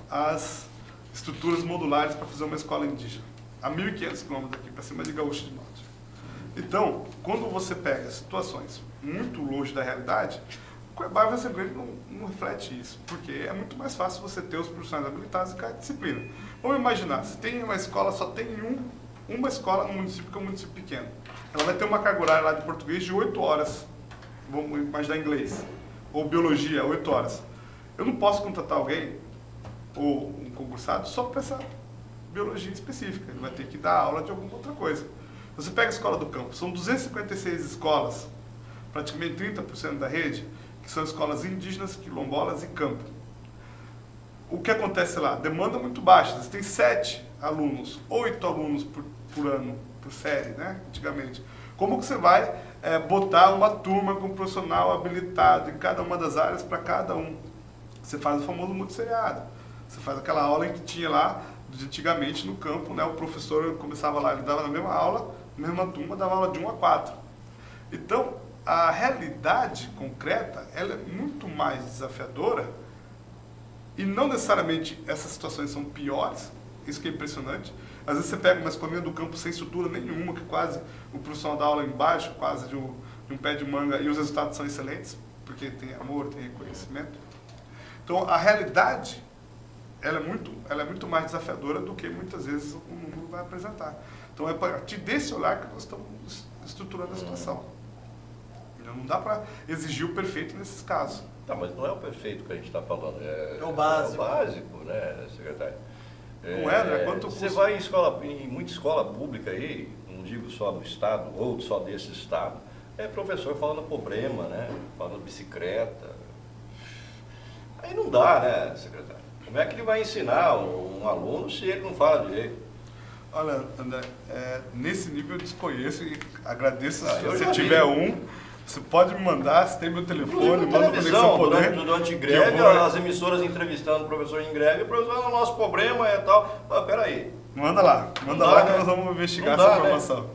as estruturas modulares para fazer uma escola indígena, a 1.500 quilômetros daqui, para cima de Gaúcho do Norte. Então, quando você pega situações muito longe da realidade, o Cuiabá e Várzea Grande não reflete isso, porque é muito mais fácil você ter os profissionais habilitados em cada disciplina. Vamos imaginar, se tem uma escola, só tem uma escola no município, que é um município pequeno. Ela vai ter uma carga horária lá de português de 8 horas, vamos imaginar inglês, ou biologia, 8 horas. Eu não posso contratar alguém, ou um concursado, só para essa biologia específica. Ele vai ter que dar aula de alguma outra coisa. Você pega a escola do campo, são 256 escolas, praticamente 30% da rede, que são escolas indígenas, quilombolas e campo. O que acontece lá? Demanda muito baixa. Você tem 7 alunos, 8 alunos por ano, por série, né? Antigamente. Como que você vai botar uma turma com um profissional habilitado em cada uma das áreas para cada um? Você faz o famoso multisseriado. Você faz aquela aula em que tinha lá, antigamente no campo, né? O professor começava lá, ele dava na mesma aula, mesma turma, dava aula de 1 a 4. Então, a realidade concreta, ela é muito mais desafiadora e não necessariamente essas situações são piores, isso que é impressionante. Às vezes você pega uma escolinha do campo sem estrutura nenhuma, que quase o profissional dá aula embaixo, quase de um pé de manga, e os resultados são excelentes, porque tem amor, tem reconhecimento. Então, a realidade, ela é muito mais desafiadora do que muitas vezes o número vai apresentar. Então, é a partir desse olhar que nós estamos estruturando a situação. Não dá para exigir o perfeito nesses casos. Tá, mas não é o perfeito que a gente está falando. É o básico. É o básico, né, secretário? Não é, né? Quanto você custa? vai em muita escola pública aí, não digo só do Estado, ou só desse Estado, é professor falando problema, né? Falando bicicleta. Aí não dá, né, secretário? Como é que ele vai ensinar um aluno se ele não fala direito? Olha, André, nesse nível eu desconheço e agradeço se Eu você já vi. tiver um. Você pode me mandar, você tem meu telefone, Inclusive, manda Conexão Poder. durante greve, as emissoras entrevistando o professor em greve, o professor, o nosso problema é tal. Ah, peraí. Manda lá que nós vamos investigar essa informação. Né?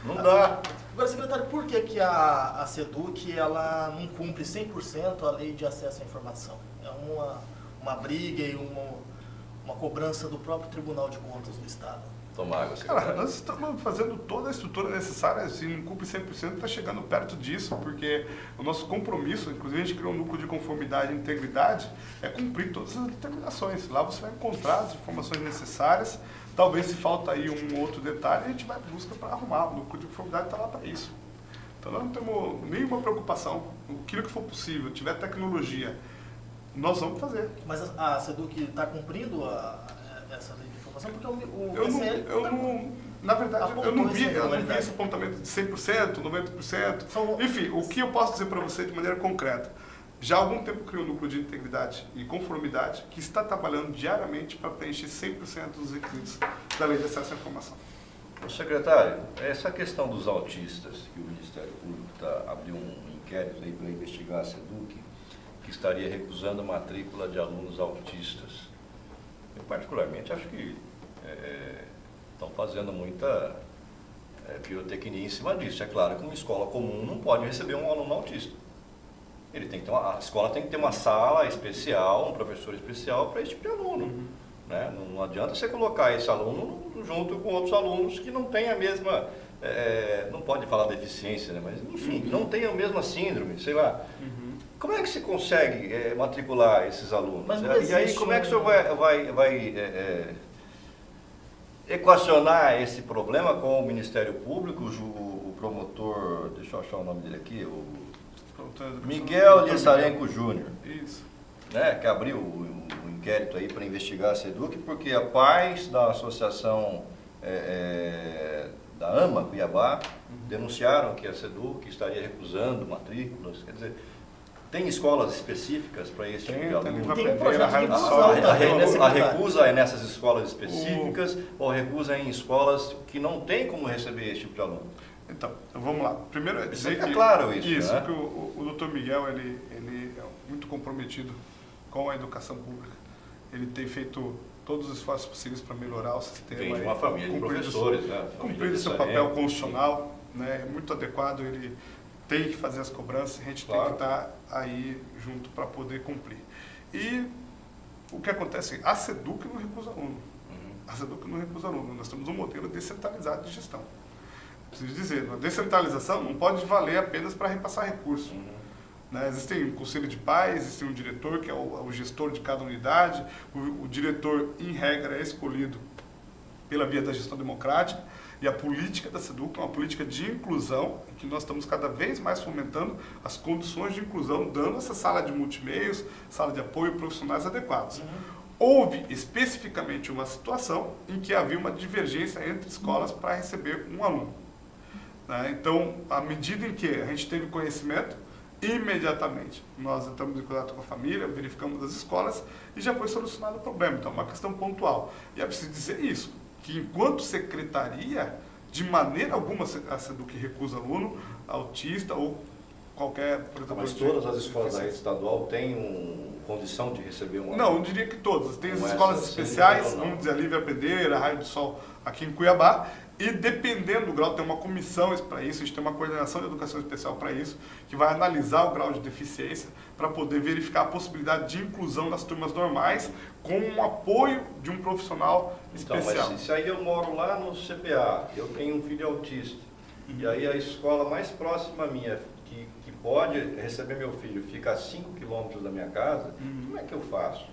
Não dá. Agora, secretário, por que a SEDUC ela não cumpre 100% a lei de acesso à informação? É uma briga e uma cobrança do próprio Tribunal de Contas do Estado. Tomar água, Cara, nós estamos fazendo toda a estrutura necessária, se não cumpre 100%, está chegando perto disso, porque o nosso compromisso, inclusive a gente criou um núcleo de conformidade e integridade, é cumprir todas as determinações. Lá você vai encontrar as informações necessárias, talvez se falta aí um outro detalhe, a gente vai em busca para arrumar. O núcleo de conformidade está lá para isso. Então nós não temos nenhuma preocupação. Aquilo que for possível, tiver tecnologia, nós vamos fazer. Mas a SEDUC está cumprindo essa lei de informação? Porque na verdade, eu não vi esse apontamento de 100%, 90%. Enfim, o que eu posso dizer para você de maneira concreta? Já há algum tempo criou um núcleo de integridade e conformidade que está trabalhando diariamente para preencher 100% dos requisitos da Lei de Acesso à Informação. Secretário, essa questão dos autistas, que o Ministério Público abriu um inquérito aí para investigar a SEDUC, que estaria recusando a matrícula de alunos autistas. Eu particularmente acho que estão fazendo muita pirotecnia em cima disso. É claro que uma escola comum não pode receber um aluno autista. Ele tem que ter a escola tem que ter uma sala especial, um professor especial para esse tipo de aluno. Né? Não adianta você colocar esse aluno junto com outros alunos que não têm a mesma, não pode falar deficiência, né? Mas enfim, não tem a mesma síndrome, sei lá. Como é que se consegue matricular esses alunos? E aí como é que o senhor vai equacionar esse problema com o Ministério Público, o promotor, deixa eu achar o nome dele aqui, o Miguel Lissarenko Júnior, né, que abriu o inquérito aí para investigar a SEDUC, porque a pais da associação da AMA Cuiabá denunciaram que a SEDUC estaria recusando matrículas, quer dizer, tem escolas específicas para esse tipo de aluno? Tem um projeto de A recusa é nessas escolas específicas ou recusa em escolas que não tem como receber esse tipo de aluno? Então, vamos lá. Primeiro, dizer que claro isso, né? que o Dr. Miguel ele é muito comprometido com a educação pública. Ele tem feito todos os esforços possíveis para melhorar o sistema. Vem de uma família de professores, né? Cumprir seu papel constitucional, né? É muito adequado, ele tem que fazer as cobranças, a gente tem que estar aí junto para poder cumprir. E o que acontece? A SEDUC não recusa aluno. A SEDUC não recusa aluno. Nós temos um modelo descentralizado de gestão. Preciso dizer, a descentralização não pode valer apenas para repassar recursos. Né? Existem um conselho de pais, existe um diretor que é o gestor de cada unidade, o diretor, em regra, é escolhido pela via da gestão democrática, e a política da SEDUC é uma política de inclusão, em que nós estamos cada vez mais fomentando as condições de inclusão, dando essa sala de multimeios, sala de apoio profissionais adequados. Houve especificamente uma situação em que havia uma divergência entre escolas para receber um aluno. Né? Então, à medida em que a gente teve conhecimento, imediatamente nós entramos em contato com a família, verificamos as escolas e já foi solucionado o problema. Então, é uma questão pontual. E é preciso dizer isso, que enquanto secretaria, de maneira alguma a SEDUC recusa aluno, autista ou qualquer... Mas todas as escolas da rede estadual têm condição de receber um aluno? Não, eu diria que todas. Tem as escolas especiais, vamos dizer, a Livre Aprender, a Raio do Sol aqui em Cuiabá, e dependendo do grau, tem uma comissão para isso, a gente tem uma coordenação de educação especial para isso, que vai analisar o grau de deficiência para poder verificar a possibilidade de inclusão nas turmas normais com um apoio de um profissional especial. Então, mas se aí eu moro lá no CPA, eu tenho um filho autista, e aí a escola mais próxima minha, que pode receber meu filho, fica a 5 quilômetros da minha casa, como é que eu faço?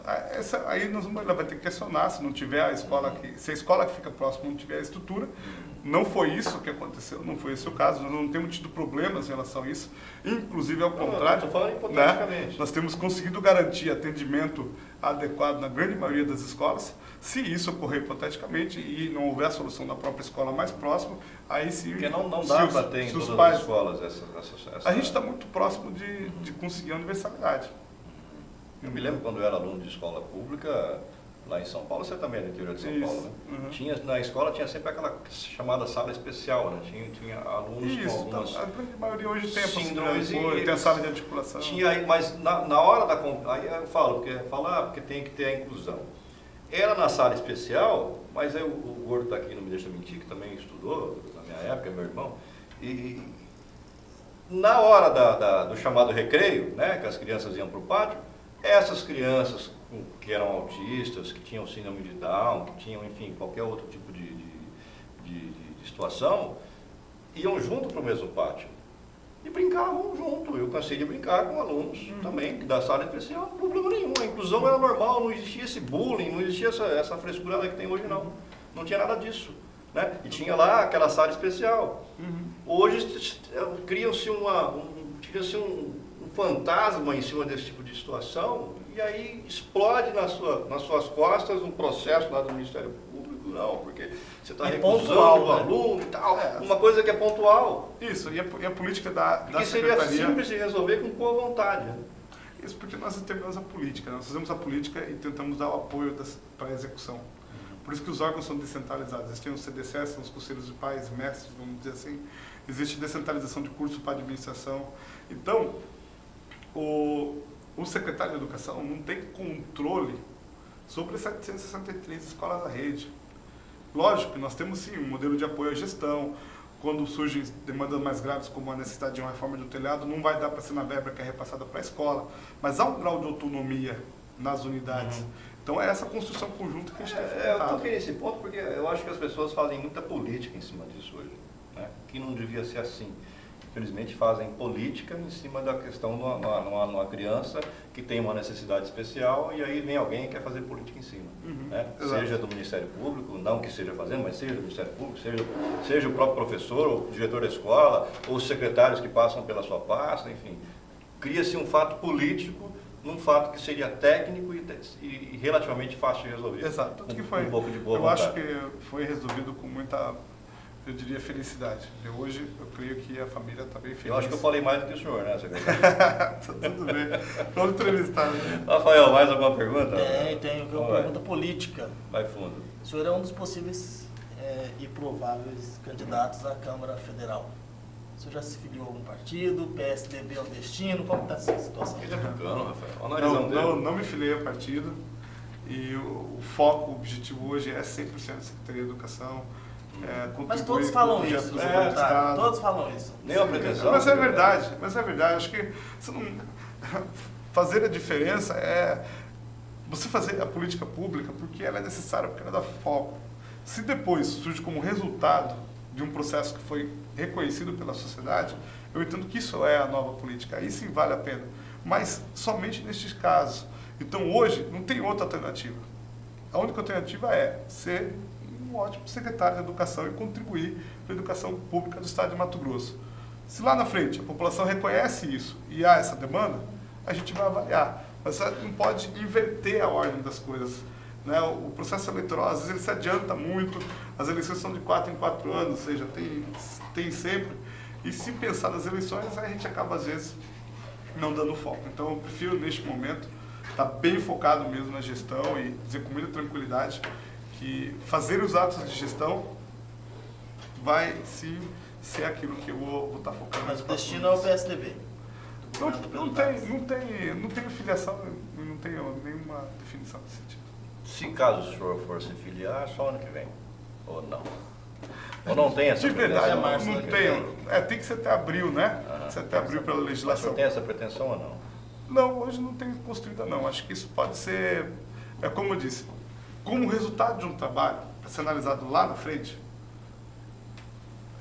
Aí ela vai ter que questionar se não tiver a escola se a escola que fica próxima não tiver a estrutura. Não foi isso que aconteceu, não foi esse o caso, nós não temos tido problemas em relação a isso, inclusive ao contrário, estou falando hipoteticamente. Né? Nós temos conseguido garantir atendimento adequado na grande maioria das escolas. Se isso ocorrer hipoteticamente e não houver a solução da própria escola mais próxima, aí sim... Porque não dá para ter em todas as escolas essa... A gente está muito próximo de conseguir a universalidade. Eu me lembro quando eu era aluno de escola pública, Lá em São Paulo, você também é do interior de São Paulo, né? Uhum. Na escola tinha sempre aquela chamada sala especial, né? Tinha alunos com algumas... Então, a grande maioria hoje tem a síndromes possibilidade, tem a sala de articulação. Tinha aí, mas na hora da... Aí eu falo, porque tem que ter a inclusão. Era na sala especial, mas aí o Gordo está aqui, não me deixa mentir, que também estudou na minha época, meu irmão, e na hora do chamado recreio, né, que as crianças iam para o pátio, essas crianças que eram autistas, que tinham síndrome de Down, que tinham, enfim, qualquer outro tipo de situação, iam junto para o mesmo pátio. E brincavam junto. Eu cansei de brincar com alunos também, da sala especial, não tem problema nenhum. A inclusão era normal, não existia esse bullying, não existia essa frescura que tem hoje, não. Não tinha nada disso. Né? E tinha lá aquela sala especial. Hoje cria-se um fantasma em cima desse tipo de situação, e aí explode nas suas costas um processo lá do Ministério Público, não, porque você está recusando o aluno e tal, uma coisa que é pontual. Isso, e a política da que seria simples de resolver com boa vontade. Né? Isso porque nós determinamos a política, nós fazemos a política e tentamos dar o apoio para a execução. Por isso que os órgãos são descentralizados. Existem os CDCs, são os conselhos de pais, mestres, vamos dizer assim. Existe descentralização de curso para administração. Então, o secretário de Educação não tem controle sobre 763 escolas da rede. Lógico que nós temos sim um modelo de apoio à gestão. Quando surgem demandas mais graves, como a necessidade de uma reforma do telhado, não vai dar para ser na verba que é repassada para a escola. Mas há um grau de autonomia nas unidades. Então é essa construção conjunta que a gente tem eu toquei nesse ponto porque eu acho que as pessoas fazem muita política em cima disso hoje, né? Que não devia ser assim. Infelizmente fazem política em cima da questão de uma criança que tem uma necessidade especial e aí vem alguém e quer fazer política em cima. Né? Seja do Ministério Público, não que esteja fazendo, mas seja do Ministério Público, seja o próprio professor, ou o diretor da escola, ou os secretários que passam pela sua pasta, enfim. Cria-se um fato político num fato que seria técnico e relativamente fácil de resolver. Exato. Tudo que foi, um pouco de boa eu vontade. acho que foi resolvido com muita, eu diria, felicidade. Hoje, eu creio que a família está bem feliz. Eu acho que eu falei mais do que o senhor, né, secretário? Tudo bem. Vamos entrevistar. Né? Rafael, mais alguma pergunta? Tenho uma pergunta política. Vai fundo. O senhor é um dos possíveis e prováveis candidatos à Câmara Federal. O senhor já se filiou a algum partido? PSDB é o destino? Como está essa situação? Ele é tucano, Rafael. Não me filiei a partido. E o foco, o objetivo hoje é 100% Secretaria de Educação. Mas todos falam isso, todos falam isso. Nem a pretensão. Mas é verdade. Acho que fazer a diferença é você fazer a política pública porque ela é necessária, porque ela dá foco. Se depois surge como resultado de um processo que foi reconhecido pela sociedade, eu entendo que isso é a nova política. Aí sim vale a pena. Mas somente nestes casos. Então hoje não tem outra alternativa. A única alternativa é ser um ótimo secretário de Educação e contribuir para a educação pública do Estado de Mato Grosso. Se lá na frente a população reconhece isso e há essa demanda, a gente vai avaliar. Mas você não pode inverter a ordem das coisas. Né? O processo eleitoral, às vezes, ele se adianta muito, as eleições são de 4 em 4 anos, ou seja, tem sempre. E se pensar nas eleições, a gente acaba, às vezes, não dando foco. Então, eu prefiro, neste momento, estar bem focado mesmo na gestão e dizer com muita tranquilidade que fazer os atos de gestão vai sim ser aquilo que eu vou estar focando. Mas o destino é o PSDB. Não tenho filiação, não tenho nenhuma definição desse tipo. Se caso o senhor for se filiar, só ano que vem, ou não? Ou não tem essa De verdade, pretensão? não tenho. Tem que ser até abril, né? Ser até abril pela Mas o legislação. senhor tem essa pretensão ou não? Não, hoje não tenho construída não. Acho que isso pode ser, como eu disse, como resultado de um trabalho, para ser analisado lá na frente,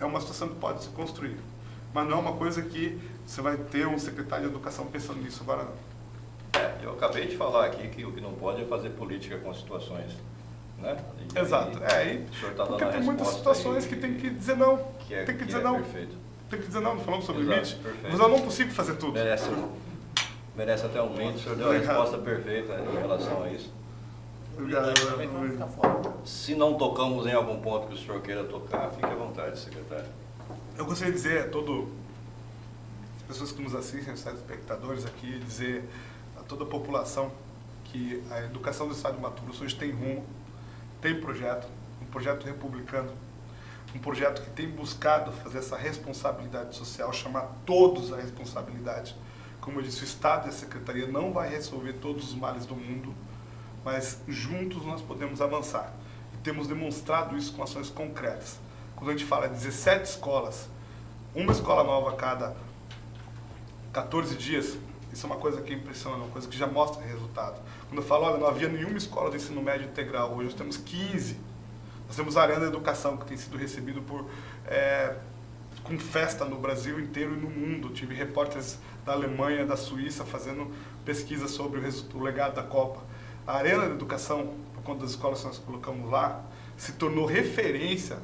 é uma situação que pode se construir. Mas não é uma coisa que você vai ter um secretário de Educação pensando nisso agora não. Eu acabei de falar aqui que o que não pode é fazer política com situações, né? Exato. O senhor está dando porque a tem muitas resposta situações aí, que tem que dizer não. tem que dizer não. Perfeito. Tem que dizer não, não falamos sobre Exato, limite. perfeito. Mas eu não consigo fazer tudo. Merece até um brinde, o senhor deu a resposta perfeita em relação a isso. Se não tocamos em algum ponto que o senhor queira tocar, fique à vontade, secretário. Eu gostaria de dizer a as pessoas que nos assistem, os espectadores aqui, dizer a toda a população que a educação do estado de Mato Grosso hoje tem rumo, tem projeto, um projeto republicano, um projeto que tem buscado fazer essa responsabilidade social, chamar todos à responsabilidade. Como eu disse, o Estado e a Secretaria não vai resolver todos os males do mundo, mas juntos nós podemos avançar. E temos demonstrado isso com ações concretas. Quando a gente fala 17 escolas, uma escola nova a cada 14 dias, isso é uma coisa que impressiona, uma coisa que já mostra resultado. Quando eu falo, olha, não havia nenhuma escola de ensino médio integral, hoje nós temos 15. Nós temos a Arena da Educação, que tem sido recebido com festa no Brasil inteiro e no mundo. Tive repórteres da Alemanha, da Suíça, fazendo pesquisa sobre o legado da Copa. A Arena da Educação, por conta das escolas que nós colocamos lá, se tornou referência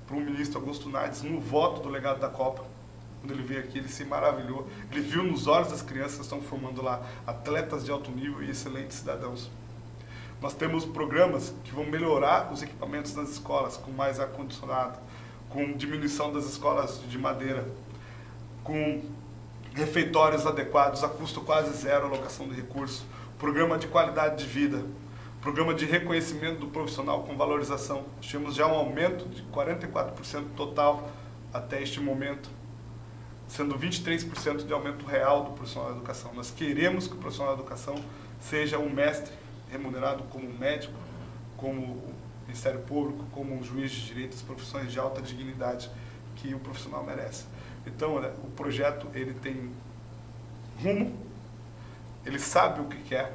para o ministro Augusto Nardes no voto do legado da Copa. Quando ele veio aqui, ele se maravilhou. Ele viu nos olhos das crianças que estão formando lá atletas de alto nível e excelentes cidadãos. Nós temos programas que vão melhorar os equipamentos nas escolas, com mais ar-condicionado, com diminuição das escolas de madeira, com refeitórios adequados, a custo quase zero, alocação de recursos, programa de qualidade de vida, programa de reconhecimento do profissional com valorização. Tivemos já um aumento de 44% total até este momento, sendo 23% de aumento real do profissional da educação. Nós queremos que o profissional da educação seja um mestre remunerado como um médico, como o Ministério Público, como um juiz de direito, as profissões de alta dignidade que o profissional merece. Então, olha, o projeto ele tem rumo, ele sabe o que quer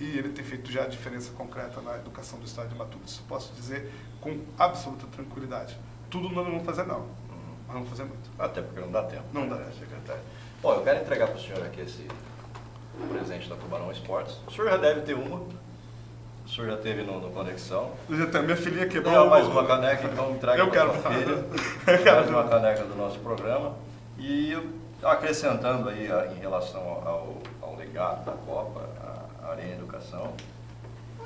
e ele tem feito já a diferença concreta na educação do estado de Mato Grosso. Isso posso dizer com absoluta tranquilidade. Tudo nós não vamos fazer não, mas vamos fazer muito. Até porque não dá tempo. Não dá tempo. Secretário. Bom, eu quero entregar para o senhor aqui esse presente da Tubarão Esportes. O senhor já deve ter uma. O senhor já teve no Conexão. Eu já tenho, minha filhinha quebrou. Mais uma caneca, então me traga para sua filha. Mais uma caneca do nosso programa. E acrescentando aí em relação ao legado da Copa, a Arena Educação,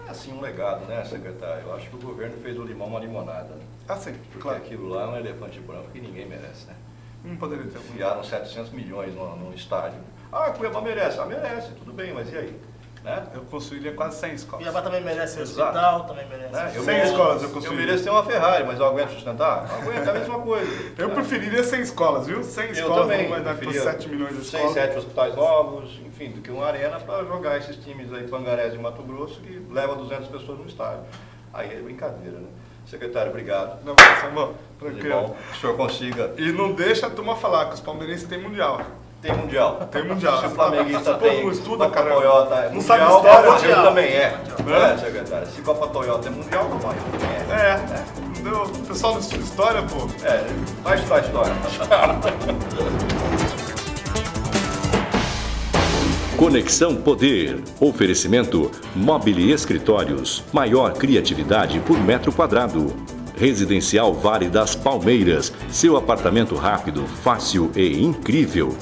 é assim um legado, né, secretário? Eu acho que o governo fez do limão uma limonada. Né? Ah, sim, porque claro. Aquilo lá é um elefante branco que ninguém merece, né? Não poderia ter. Enfiaram 700 milhões num estádio. Ah, Cuiabá merece. Ah, merece, tudo bem, mas e aí? Né? Eu construiria quase 100 escolas. Cuiabá também merece hospital, também merece. Né? 100 escolas eu construiria. Eu mereço ter uma Ferrari, mas eu aguento sustentar? Aguento, é a mesma coisa. Eu preferiria 100 escolas, viu? 100 escolas também, não vai dar por 7 milhões de escolas. 7 hospitais novos, enfim, do que uma arena para jogar esses times aí, Pangarés e Mato Grosso, que leva 200 pessoas no estádio. Aí é brincadeira, né? Secretário, obrigado. Não, mas, amor, tranquilo. Bom, que o senhor consiga. E não deixa a turma falar que os palmeirenses têm mundial. Tem mundial. Tem mundial. Se o flamenguista tem, não estuda, Copa cara. Toyota é não mundial, sabe história, o Brasil mundial. também é. Né? É, secretário. Se Copa Toyota é mundial, o Brasil também é. Entendeu? O pessoal não estuda história, pô. É, vai estudar a história. Conexão Poder. Oferecimento Mobile Escritórios. Maior criatividade por metro quadrado. Residencial Vale das Palmeiras. Seu apartamento rápido, fácil e incrível.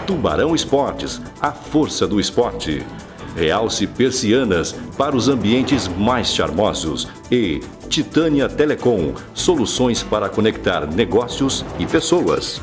Tubarão Esportes. A força do esporte. Realce Persianas para os ambientes mais charmosos. E Titânia Telecom. Soluções para conectar negócios e pessoas.